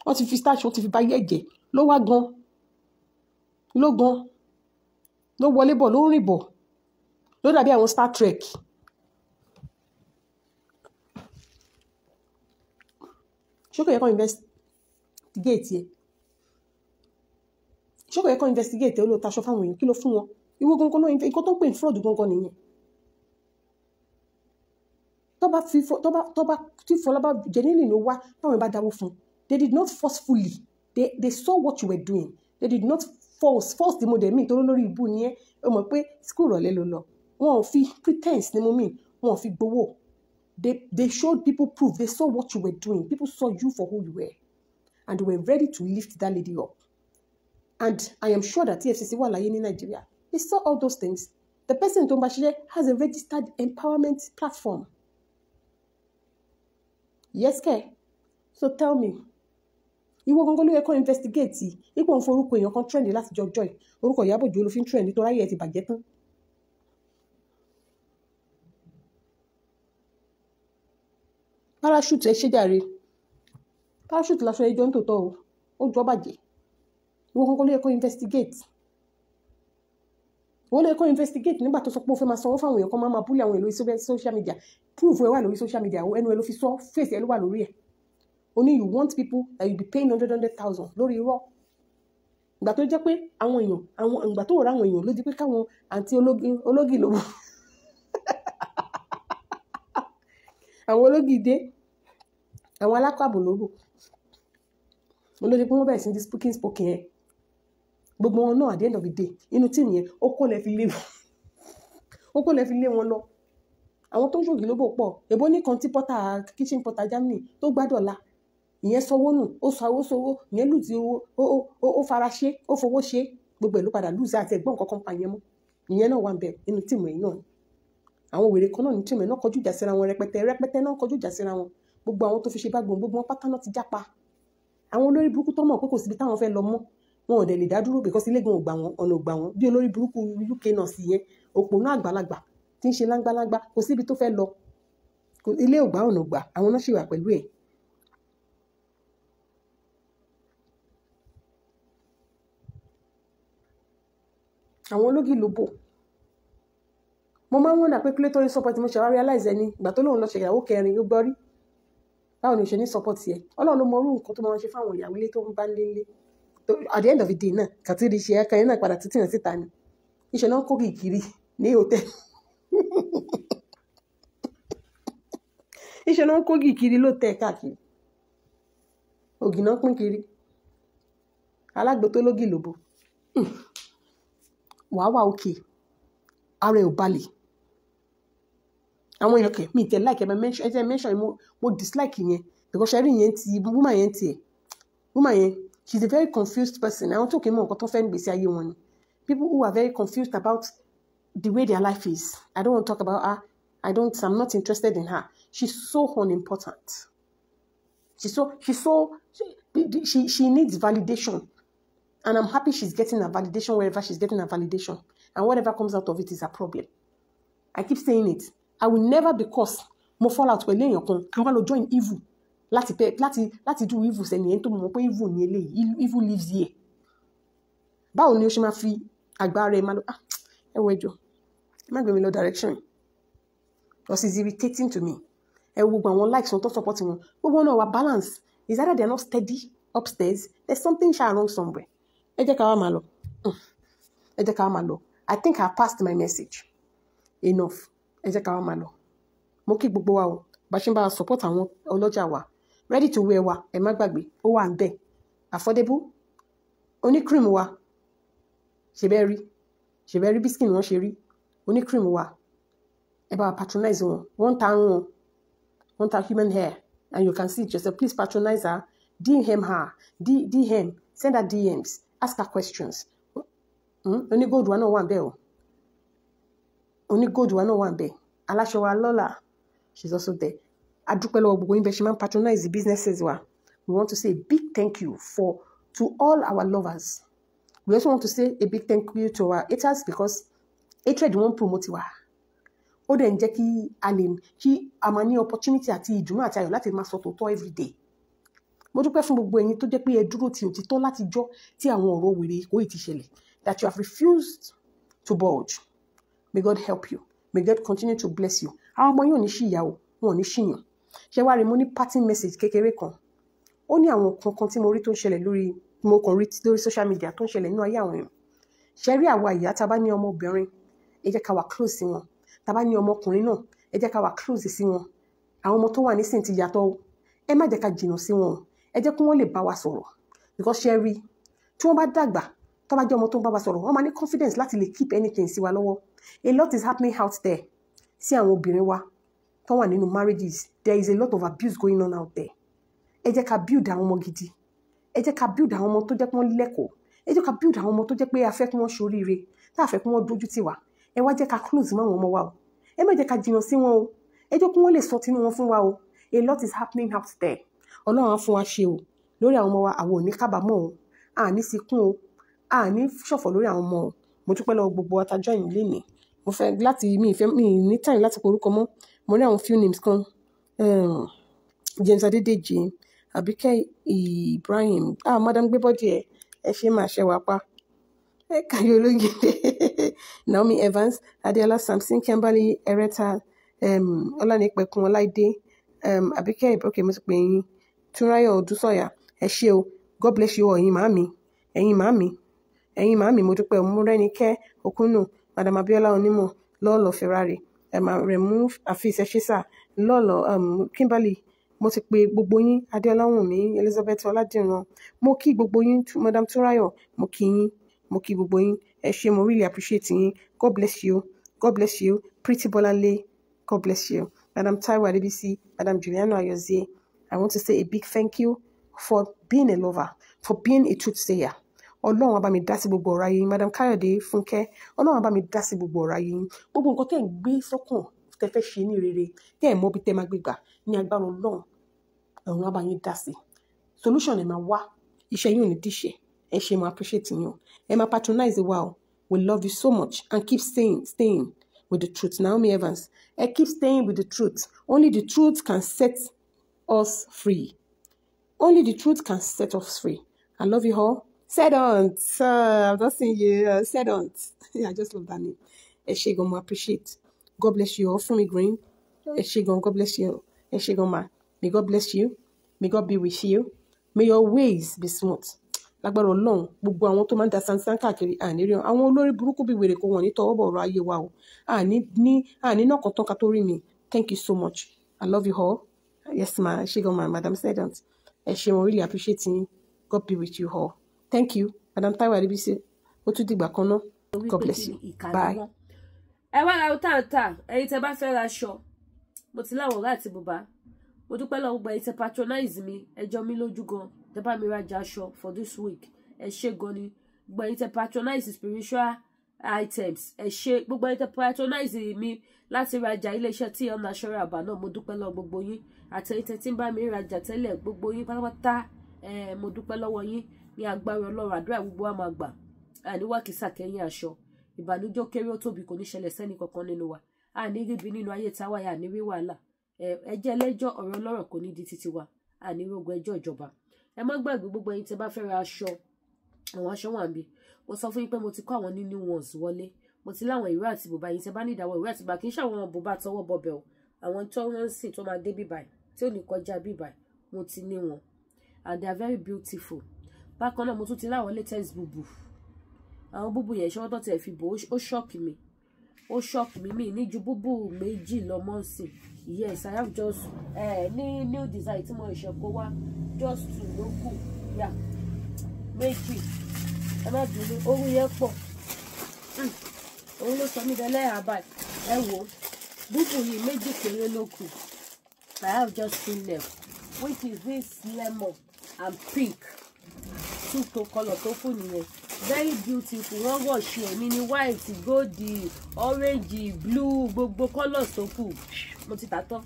wọ́n ti fi starch wọ́n ti fi báyé ẹ̀jẹ̀ ló wá gan ló wọlé bọ̀ ló ń rìn bọ̀ ló dàbí àwọn Star Trek ṣókò yẹ kó investigate ó ló taṣọ fáwọn èèyàn kí ló fún wọn ìwọ gangan náà nǹkan tó ń pè ní fraud gangan nìyẹn tó bá tí Fọlábà genuinely ló wá táwọn èèyàn bá dáwó fún they did not forcefully they saw what you were doing they did not force the model mi torí lórí ibú ni ẹ o mọ̀ pé school rọ̀lẹ́ ló lọ wọn ò fi pretense ni mo mean wọn ò fi gbowó They showed people proof. They saw what you were doing. People saw you for who you were. And they were ready to lift that lady up. And I am sure that EFCC wà láyé ní Nigeria. They saw all those things. The person tó ń bá ṣiṣẹ́ has a registered empowerment platform. Yes, ke. So tell me. Ìwọ gangan ló yẹ kó investigate. Ipò ń forúkọ èèyàn kan trend láti jọjọ́ ẹ̀. Orúkọ Ìyábọ̀ Òjó ló fi ń trend nítorí ayé ẹ̀ ti bàjẹ́ tán. Parachute ẹ ṣe jàre. Parachute lásán ẹjọ́ ń tòótọ́ o. Ó jọ bàjẹ́. Ìwọ gangan ló yẹ kó investigate. Wọ́n lè kó investigate nígbà tó sọ pé ó fẹ́ máa sanwó fáwọn èèyàn kan máa búlẹ̀ àwọn èèyàn lórí social media. Proof ẹ wà lórí social media. Ẹnu ẹ ló fi sọ, face ẹ ló wà lórí ẹ̀. Only you want people that you be paying 100,000 lórí irọ́. Ìgbà tó jẹ́ pé àwọn èèyàn, ìgbà tó rà àwọn èèyàn ló di pé káwọn àǹtí ológì lówó. Àwọn ológì dé, àwọn alákàbò lówó. Olódi pé wọ́n bẹ̀rẹ̀ sí ní spoken yẹn. Gbogbo wọn náà at the end of the day, inú tíìmù yẹn, ó kọ́ lẹ fi lé wọn lọ. Àwọn tó ń ṣògì lóbò pọ̀. Èbó ní kan tí kitchen porter Germany tó gbádọ̀la. Ìyẹn sọwọ́ nù, ó sọwọ́, ìyẹn lù tí ó fara ṣe, ó fowó ṣe. Gbogbo ẹ̀ ló padà lùzà àti ẹ̀gbọ́n kankan pa yẹn mọ́. Ìyẹn náà wà ń bẹ̀ inú tíìmù yẹn náà. Àwọn wèrè kan náà ní tíìmù yẹn náà kọjú ìjà síra wọn rẹpẹtẹ náà kọjú ìjà síra wọn. Gbogbo àwọn tó fi ṣe bá gbogbo wọn pátá náà ti jápa. Àwọn olórí burúkú tó mọ̀ pé kò síbi táwọn fẹ́ lọ mọ́. Wọn ò dẹ̀ lè dá dúró because ilé gan ò gbà wọ́n, ọ̀nà ò gbà wọ́n. Bí olórí burúkú UK náà sì yẹn, òpònú àgbàlagbà tí ń ṣe láńgbáláńgbá kò síbi tó fẹ́ lọ. Ilé ò gbà ọ̀nà ò gbà, àwọn náà ṣì wà pẹ̀lú ẹ̀. Àwọn ológì ló bò. Mo máa ń wọ́n dà pé kílé tó ní support mo ṣe wá realize ẹni ìgbà tó lóun lọ ṣe ìyàwó kẹrin ó gbọ́ rí. Báwo ni o ṣe ní support yẹ? Ọlọ́run ló mọ orú nǹkan tó máa ń ṣe fáwọn ìyàwó ilé tó ń bá ń lé. At the end of the day náà, kàtí ṣe ẹ̀ka yẹn náà padà títí yẹn síta ni. Iṣẹ́ náà ń kó kìkiri ní hòtẹ́ẹ̀lì. Iṣẹ́ náà ń kó kìkiri lóòtẹ́ẹ̀ káàkiri. Ògì náà pín kiri. Alágbo tó lógì lóbò. Wàá òkè. Ara ẹ̀ ò balẹ̀. Àwọn èèyàn kẹ̀ mí tẹ̀ like ẹ mention mo dislike yẹn because ṣẹ́rí yẹn ti woman yẹn tiẹ̀. Woman yẹn, she's a very confused person. Àwọn tó kì í mọ nǹkan tó fẹ́ ń gbèsè ayé wọn ni. People who are very confused about the way their life is. I don't want to talk about her. I'm not interested in her. She's so unimportant. She needs validation. And I'm happy she's getting her validation wherever she's getting her validation. And whatever comes out of it is a problem. I keep saying it. I will never because mo fall out pẹ̀lú èèyàn kan kí wọ́n lọ join evil. Láti do evil sẹ́ni ẹni tó mọ̀ pé evil ni eléyìí. Evil lives here. Báwo ni o ṣe máa fi agbára ẹ máa lọ? Ẹ wo ẹjọ́. Ẹ má gbé mi lọ direction. Because it's irritating to me. Ẹ wo gbogbo àwọn likes wọn tó support wọn. Gbogbo náà wà balance. Is either they're not steady upstairs. There's something wrong somewhere. Ẹ jẹ́ ká wá máa lọ. Ẹ jẹ́ ká wá máa lọ. I think I passed my message. Enough. Ẹ jẹ́ ká wá máa lọ. Mo kí gbogbo wa o. Bá ṣe ń bá wa support àwọn ọlọ́jà wa. Ready to wear wa. Ẹ má gbàgbé. Ó wà ń bẹ̀. Affordable. Oní cream wa. Ṣé bẹ́ẹ̀ rí bí skin wọn ṣe rí. Oní cream wa. Ẹ bá wa patronize wọn. Wọ́n ta human hair. And you can see it yourself. Please patronize her. DM her. DM. Send her DMs. Ask her questions. Oní gold wa náà wà ń bẹ̀ o. Oní gold wa náà wà ń bẹ̀. Aláṣọ wa Lọ́lá. She's also there. Adúpẹ́ lọ́wọ́ gbogbo yín bẹ́ẹ̀ ṣe máa ń patronize the businesses wa. We want to say a big thank you to all our lovers. We also want to say a big thank you to our haters because hatred won't promote wa. Ó dẹ̀ ń jẹ́ kí a máa ní opportunity àti ìdùnnú àti ayọ̀ láti máa sọ tòótọ́ every day. Mo dúpẹ́ fún gbogbo ẹ̀yin tó jẹ́ pé ẹ dúró ti òtítọ́ láti jọ́ tí àwọn ọ̀rọ̀ wèrè kò ì ti ṣẹlẹ̀. That you have refused to budge. May God help you. May God continue to bless you. Àwọn ọmọ yóò ní ṣì ìyàwó, wọn ò ní ṣìyàn. Ṣé wá rí mo ní parting message kékeré kan. Ó ní àwọn kankan tí mo rí tó ń ṣẹlẹ̀ lórí social media tó ń ṣẹlẹ̀ nínú ayé àwọn èèyàn. Ṣé rí àwa ìyá tá bá ní ọmọbìnrin, ẹ jẹ́ ká wà close sí wọn. Tá bá ní ọmọkùnrin náà, ẹ jẹ́ ká wà close sí wọn. Àwọn ọmọ tó wà nísìnyí ti yàtọ̀ o. Ẹ má jẹ́ ká jìnnà sí wọn. Ẹ jẹ́ kí wọ́n lè bá wa sọ̀rọ̀. Because ṣé rí tí wọ́n bá dàgbà, tó bá jẹ́ ọmọ tó ń bá wa sọ̀rọ̀, wọ́n máa ní confidence láti lè keep anything sí wa lọ́wọ́. A lot is happening out there sí àwọn obìnrin wa tó wà nínú marriages there is a lot of abuse going on out there. Ẹ jẹ́ ká build àwọn ọmọ gidi. Ẹ jẹ́ ká build àwọn ọmọ tó jẹ́ pé wọ́n lẹ́kọ̀ọ́. Ẹ jẹ́ ká build àwọn ọmọ tó jẹ́ pé a fẹ́ kí wọ́n ṣoríire, tá a fẹ́ kí wọ́n dójú tì wá. Ẹ wá jẹ́ ká close mọ́ àwọn ọmọ wa o. Ẹ má jẹ́ ká jìnnà sí wọn o. Ẹ jẹ́ kí wọ́n lè sọ tinú wọn fún wa o. A lot is happening out there. Ọlọ́run á fún wa ṣe o. Lórí àwọn ọmọ wa, àwọn ò ní kábàámọ̀ o. A ní síkún o. A ní ṣọ̀fọ̀ lórí àwọn ọmọ o. Mo dúpẹ́ lọ́wọ́ gbogbo atajọ́ yìí lénìí. Mo fẹ́ láti mi ní time láti porúkọ mọ́. Mo ní àwọn few names kan. James Adedeji, Abike Ibrahim, Madam Gbébọ́dì ẹ ṣe máa ṣe wá pa. Kàyọ̀ Olóyèdè, Naomi Evans, Adéọlá Samson, Kimberly Ereta, Ọlánìpẹ̀kun Ọláìdé, Abike Ibrahim, mo ti pè yín, Túnráyọ̀ Odúsọ̀yà, ẹ ṣé o, God bless you all, ẹ̀yin màámi, mo dúpẹ́ Mọ́rẹ́nikẹ́ Òkúnnù, Madam Abiola Onímọ̀, Lọ́ọ̀lọ́ Ferrari, Remu Afis Ẹ̀ṣísà, Lọ́ọ̀lọ́ Kimberly, mo ti pè gbogbo yín, Adéọlá Wùnmí, Elizabeth Ọládìran, mo kí gbogbo yín, Madam Túnráyọ̀, mo kí gbogbo yín, ẹ ṣé, mo really appreciate yín, God bless you, Pretty Bolanle, God bless you, Madam Taiwo Adebisi, Madam Juliana Ayozie, I want to say a big thank you for being a lover, for being a truth sayer. Ọlọ́run á bá mi dá sí gbogbo ọ̀rọ̀ ayé yín. Madam Káyọ̀dé Fúnkẹ́, Ọlọ́run á bá mi dá sí gbogbo ọ̀rọ̀ ayé yín. Gbogbo nǹkan tẹ́ ń gbé sọ́kàn tẹ́ fẹ́ ṣe ní rere, tẹ́ ẹ̀ mọ̀ bí tẹ́ máa gbé gbà ní agbára Ọlọ́run, ọ̀run á bá yín dá sí. Solution ẹ̀ máa wá, iṣẹ́ yín ò ní díṣẹ́, ẹ ṣé, mo appreciate yín o. Ẹ máa patronize wa o. We love you so much and keep staying with the truth. Naomi Evans, keep staying with the truth. Only the truth can set us free. Only the truth can set us free. I love you all. Sedont. I've not seen you. Sedont. I just love that name. Eshegon, I appreciate. God bless you all. From me green. Eshegon, God bless you. Eshegon, ma. May God bless you. May God be with you. May your ways be smooth. Lágbára Ọlọ́run, gbogbo àwọn tó máa ń da sansan káàkiri àní rí àwọn olórí burúkú bí wèrè kó wọn ní tọwọ́ bọ̀ ọ̀rọ̀ ayé wa o. Àní náà kan tán ká tó rí mi. Thank you so much. I love you all. Yes, ma. Eshegon, ma. Madam Sedont. Eshegon, really appreciate you. God be with you all. Thank you, Madam Taiwo Adebisi. Ó tún dìgbà kan náà. God bless you. Bye. Ẹ wá ra ọ̀tá, ẹ̀yin tẹ́ bá fẹ́ ra aṣọ. Mo ti láwọn ọ̀rẹ́ àti bùbá. Mo dúpẹ́ lọ́wọ́ gbogbo ẹ̀yin tẹ́ patronize mi. Ẹ jọ mí lójú gan. Tẹ́ bá mi rajà aṣọ for this week. Ẹ ṣé gan ni. Gbogbo ẹ̀yin tẹ́ patronize spiritual items. Ẹ ṣé. Gbogbo ẹ̀yin tẹ́ patronize mi láti rajà iléeṣẹ́ tí ọ̀nà aṣọ́ra àbá náà. Mo dúpẹ́ lọ́wọ́ gbogbo yín. Àtẹ̀yin tẹ́ tí ń bá mi rajà tẹ́lẹ̀ gbogbo yín pátápátá. Mo dúpẹ́ lọ́wọ́ yín. Ní agbára Ọlọ́run, àdúrà gbogbo wa máa gbà. Àníwá kìsà kẹ́yìn aṣọ. Ìbànújẹ́ kéré ó tóbi kò ní ṣẹlẹ̀ sẹ́ni kankan nínú wa. Àní ríbi nínú ayé táwa yà ní rí wàhálà. Ẹjẹ́ ẹlẹ́jọ́ ọ̀rọ̀ ọlọ́rọ̀ kò ní di títí wa. Àní rogo ẹjọ́ ìjọba. Ẹ má gbàgbé gbogbo ẹ̀yin tẹ́ bá fẹ́ ra aṣọ. Àwọn aṣọ wà níbí. Mo sọ fún yín pé mo ti kó àwọn new ones wọlé. Mo ti láwọn ìró àti bùbá yín tẹ́ bá ní ìdáwọ́ ìró àti bùbá kì í ṣàwọn bùbá tọwọ́ bọbẹ̀ o. Àwọn tó wọ́n sì tó máa dé bíbáyìí tí ò ní kọjá bíbáyìí. Mo ti ní wọn. And they are very beautiful. Bákan náà mo tún ti láwọn latest búbù. Àwọn búbù yẹn ṣé wọ́n tó tiẹ̀ fi bò ó ṣọ́ọ̀kì mi. Ó ṣọ́ọ̀kì mi ní ju búbù méjì lọ mọ́ sí. Yes, I have just ní new design tí mo ṣe kó wá just 2 ló kù. Yeah. Méjì. Ẹ má bínú, owó yẹn pọ̀. Òun ló sọ mí dẹ́lẹ́ àbáyé. Ẹ wò búbù yìí méjì péré ló kù. I have just 2 left, which is this lemon and pink. 2 color tó fún nìyẹn. Very beautiful. Wọ́n wọ̀ ṣe èmi ní white, gold, orange, blue, gbogbo colors tó kù. Mo ti tà tán.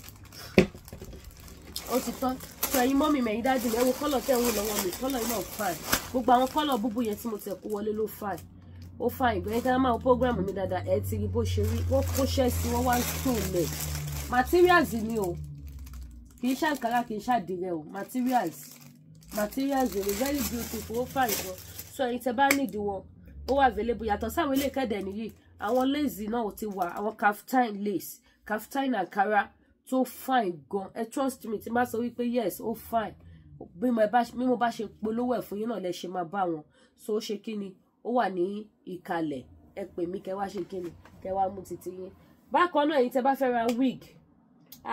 Ó ti tán. So ẹ̀yin mọ́mì mẹ́yìn dájú mi, ẹ wo color tẹ́ ń wò lọ́wọ́ mi. Color yìí náà fine. Gbogbo àwọn color búbú yẹn tí mo tẹ̀ kó wọlé ló fine. Ó fine. Ìgbẹ́yìn tí a máa wo program mi dáadáa, ẹ ti rí bó ṣe rí. Wọ́n kó ṣẹ́ sí wọ́n wá stone lẹ̀. Materials ni o. Kì í ṣàǹkárá, kì í ṣàdìrẹ o. Materials are very beautiful. Ó fine gan. So ẹ̀yin tẹ́ bá need wọn, ó wà available. Yàtọ̀ sáwọn ilé kẹ́dẹ̀ nìyí. Àwọn lace náà ti wà. Àwọn kaftan lace, kaftan Ankara tó fine gan. Ẹ trust me tí n bá sọ wípé yes, ó fine. Bí mo bá ṣe polówó ẹ̀ fún yín náà lẹ ṣe máa bá wọn. So ó ṣe kíni? Ó wà ní ìkàlẹ̀. Ẹ pè mí kẹ́ wá ṣe kíni? Kẹ́ wá mú títí yín. Bákan náà ẹ̀yin tẹ́ bá fẹ́ ra wig.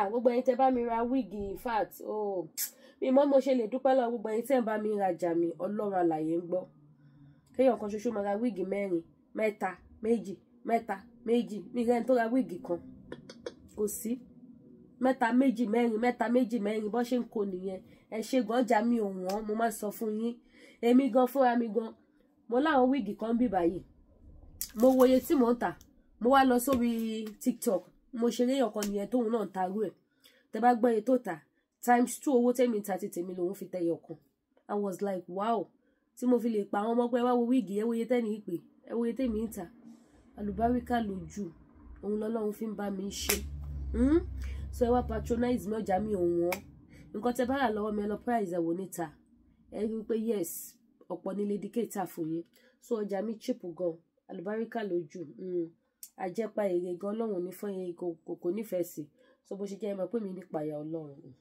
Gbogbo ẹ̀yin tẹ́ bá mi ra wig, in fact, mi mọ̀ mo ṣe lè dúpẹ́ lọ́wọ́ gbogbo ẹ̀yin tẹ́ ń bá mi rajà mi, Ọlọ́run alààyè ń gbọ́. Kéèyàn kan ṣoṣo máa ra wig 4, 3, 2, 1. Mi rẹ́ni tó ra wig kan. Kò sí. mẹ́ta méjì mẹ́rin bó ṣe ń kó nìyẹn. Ẹ ṣe gan ọjà mi ò wọ́n, mo máa sọ fún yín. Èmi gan fúnra mi gan, mo láwọn wíìgì kan bí báyìí, mo wo iye tí mò ń tà, mo wá lọ sórí TikTok, mo ṣe léyàn kan nìyẹn tóun náà ń ta rú ẹ̀. Tẹ́ bá gbọ́ iye tó tà ×2 owó tèmi ń ta ti tèmi lòun fi tẹyọ kan. I was like wow, tí mo fi lè pa àwọn ọmọ pé wá wo wíìgì ẹ wo iye tẹ́ni ìpè, ẹ wo iye tèmi ń tà. Àlùbáríkà lójú, òun lọ́lọ́run fi ń bá mi ṣe. So ẹ wá patronize mi, ọjà mi ò wọ́n. Nǹkan tẹ́ bá rà lọ́wọ́ mi ẹ lọ price ẹ wò níta. Ẹ rí pé yes, ọ̀pọ̀ ní Lady K tà fún yín. So ọjà mi cheap gan, àlùbáríkà lójú. Àjẹpà èrè gan Ọlọ́run ní fún yín kò nífẹ̀ẹ́ sí. So bó ṣe jẹ́ ẹ mọ̀ pé mi nípa ìyà Ọlọ́run.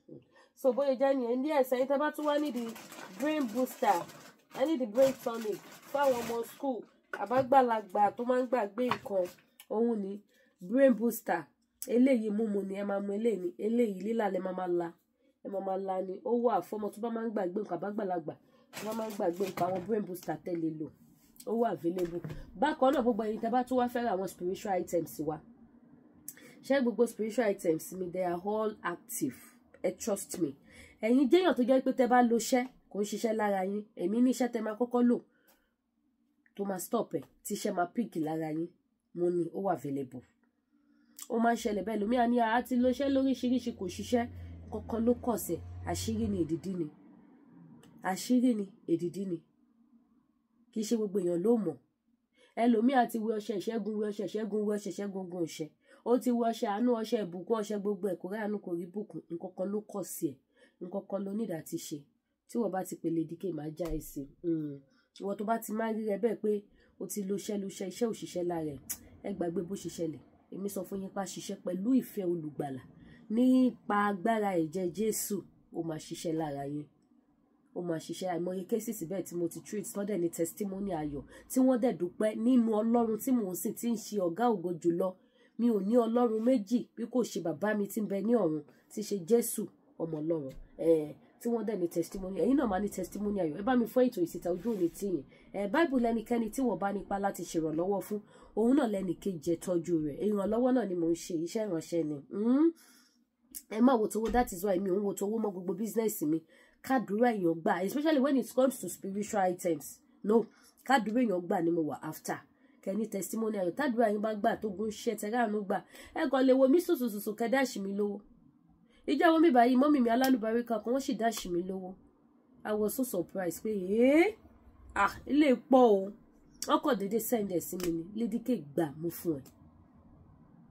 So bóyá jẹ́ nìyẹn ní ẹ̀sẹ̀ yín tẹ́ bá tún wá ní the brain booster, I need the brain tonic fáwọn ọmọ school àbágbàlagbà tó máa ń gbàgbé nǹkan, òun ni brain booster. Eléyìí múmu ni ẹ máa mu, eléyìí lílà lẹ máa la, ẹ máa la ni. Ó wà fọmọ tó bá máa ń gbàgbé nǹkan àbágbàlagbà tó bá máa ń gbàgbé nǹkan, àwọn brain booster tẹ́lẹ̀ lò ó wà available. Bákan náà gbogbo ẹ̀yin tẹ́ bá tún wá fẹ́ ra àwọn spiritual items wa, ṣé gbogbo spiritual items mi they are all active, trust me. Ẹ̀yin jẹ́yàn tó jẹ́ pé tẹ́ bá lo iṣẹ́ kò ń ṣiṣẹ́ lára yín, èmi ní iṣẹ́ tẹ́ máa kọ́kọ́ lò tó máa stop ẹ̀ tí iṣẹ́ máa pick lára yín, mo ní ó wà available. Ó máa ń ṣẹlẹ̀ bẹ́ẹ̀ lómi àní àti lo iṣẹ́ lóríṣiríṣi kò ṣiṣẹ́, kankan ló kàn sí, àṣírí ni èdìdí ni, àṣírí ni èdìdí ni, kì í ṣe gbogbo èèyàn ló mọ̀. Ẹlòmí àti wẹ ọṣẹ ìṣẹ́gun, wẹ ọṣẹ ìṣẹ́gun, wẹ ọṣẹ ìṣẹ́gun gun ọṣẹ, ó ti wọ ọṣẹ àánú, ọṣẹ ìbùkún, ọṣẹ gbogbo ẹ̀ kò rí àánú kò rí bùkún, nǹkan kan ló kàn sí ẹ̀, nǹkan kan ló nídà ti ṣe. Tí wọ́n bá ti pè Lady K máa já ẹ sí. Ìwọ tó bá ti máa rí rẹ bẹ́ẹ̀ pé o ti lo iṣẹ́ òṣìṣẹ́ lára ẹ̀, ẹ gbàgbé bó ṣe ṣẹlẹ̀. Èmi sọ fún yín pa ṣiṣẹ́ pẹ̀lú ìfẹ́ olùgbàlà nípa agbára ẹ̀jẹ̀ Jésù, ó máa ṣiṣẹ́ lára yín, ó máa ṣiṣẹ́. Àìmọye cases bẹ́ẹ̀ tí mo ti treat tọ́dẹ̀ ní testimony ayọ̀ tí wọ́n dẹ̀ dúpẹ́ nínú Ọlọ́run tí mò ń sìn tí ń ṣe ọ̀gá ògo jùlọ. Mi ò ní Ọlọ́run méjì bí kò ṣe bàbá mi tí ń bẹ ní ọ̀run tí ṣe Jésù ọmọ Ọlọ́run. Tí wọ́n dẹ̀ ní testimony, ẹ̀yin náà máa ní testimony ayọ̀. Ẹ bá mi fọ́ ètò ìsìta ojú òní tìyìn. Bible lẹ́nikẹ́ni tí wọ́n bá nípa láti ṣèrànlọ́wọ́ fún, òun náà lẹ́nìkejì tọ́jú rẹ̀. Ìrànlọ́wọ́ náà ni mò ń ṣe, iṣẹ́ ìránṣẹ́ ni. Ẹ má wo towó, that is why mi ò ń wo towó mọ́ gbogbo business mi. Kádùúrà èèyàn gbà, especially when it comes to spiritual items. No, kádùúrà èèyàn gbà ni mo wà after. Kẹ́ni testimony ayọ̀, kádùúrà yín bá gbà tó gún ṣẹ́ tẹ́ráàánú gbà. Ẹ kàn lè wo mí sùsùsùsù kẹ́dáṣì mi lówó. Ìjọ wọn mi báyìí mọ́mì mi alálùbáríkà kan wọ́n sì dáṣì mi lówó. I was so surprised pé ilé pọ̀ o. Wọ́n kàn déédéé send ẹ̀ sí mi ni, Lady K gbà mú fún ẹ.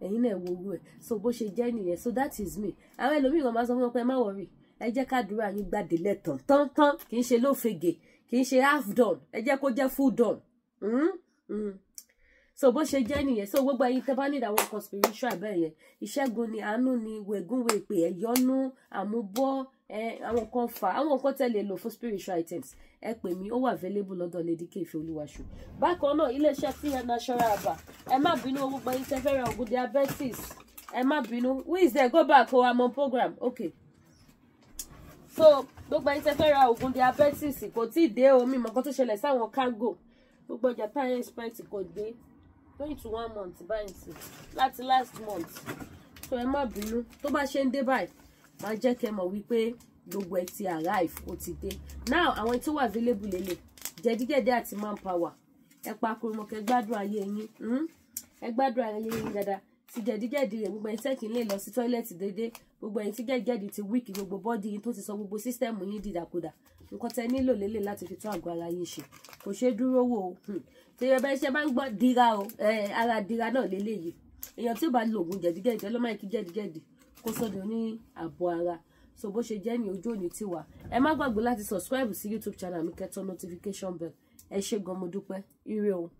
Ẹ̀yin náà wo owó ẹ̀. So bó ṣe jẹ́ nìyẹn, so that is me. Àwọn ẹlòmíràn máa sọ fún wọn pé ẹ má worry, ẹ jẹ́ kádùúrà yín gbàdé lẹ́tàn tán kì í ṣe lófege, kì í ṣe half done, ẹ jẹ́ kó jẹ́ full done. So bó ṣe jẹ́ nìyẹn. So gbogbo ẹ̀yin tẹ́ bá ní àwọn kan spiritual bẹ́ẹ̀ yẹn, ìṣẹ́gun ni, àánú ni, wègúnwèpè, ẹ̀yọ́nú, àmúbọ́, àwọn kan fà, àwọn kan tẹ́ lè lò fún spiritual items. Ẹ pè mí, ó wà available lọ́dọ̀ Lady K Ìfẹ́olúwaṣù. Bákan náà iléeṣẹ́ TN Natural Herbal, ẹ má bínú gbogbo ẹ̀yin tẹ́ fẹ́ ra ògùn diabetes, ẹ má bínú. Who is there? Go back, I'm on program. Okay. So gbogbo ẹ̀yin tẹ́ fẹ́ ra ògùn diabetes kò tí ì dé o, mi mọ̀ nǹkan tó ṣẹlẹ̀ sáwọn cargo. Gbogbo ọjà táyà expect kò dé. Going to 1 month báyìí sí láti last month. So ẹ má bínú, tó bá ṣe ń dé báyìí máa jẹ́ kẹ́ mọ̀ wípé gbogbo ẹ ti arrive, ó ti dé. Now àwọn tó wà available lélẹ̀, jẹ̀díjẹ̀dí àti manpower. Ẹ pa kurumọ kẹ́ gbádùn ayé yín. Ẹ gbádùn ayé yín dáadáa. Ti jẹ̀díjẹ̀dí rẹ̀ gbogbo ẹ̀yin tẹ́ kí n lè lọ sí toilet déédéé, gbogbo ẹ̀yin tí jẹ̀díjẹ̀dí ti weak gbogbo body yín tó ti sọ gbogbo system yín dìdàkudà. Nǹkan tẹ́ nílò lélẹ̀ láti fi tún àgọ́ ara yín ṣe. Kò ṣe dúró wò ó. Tí ẹ bá ṣe bá ń gbọ́ dira o, ara dira náà lélẹ́yìí. Èèyàn tí ó bá lo ògùn jẹ̀díjẹ̀dí ló máa kí jẹ̀díjẹ̀dí kó sọ́dọ̀ ní àbọ̀ ara. So bó ṣe jẹ́ ní ojú òní tiwa. Ẹ má gbàgbé láti subscribe sí YouTube channel mi, kẹ́ tọ́ notification bell. Ẹ ṣé gan mo dúpẹ́. Ire o.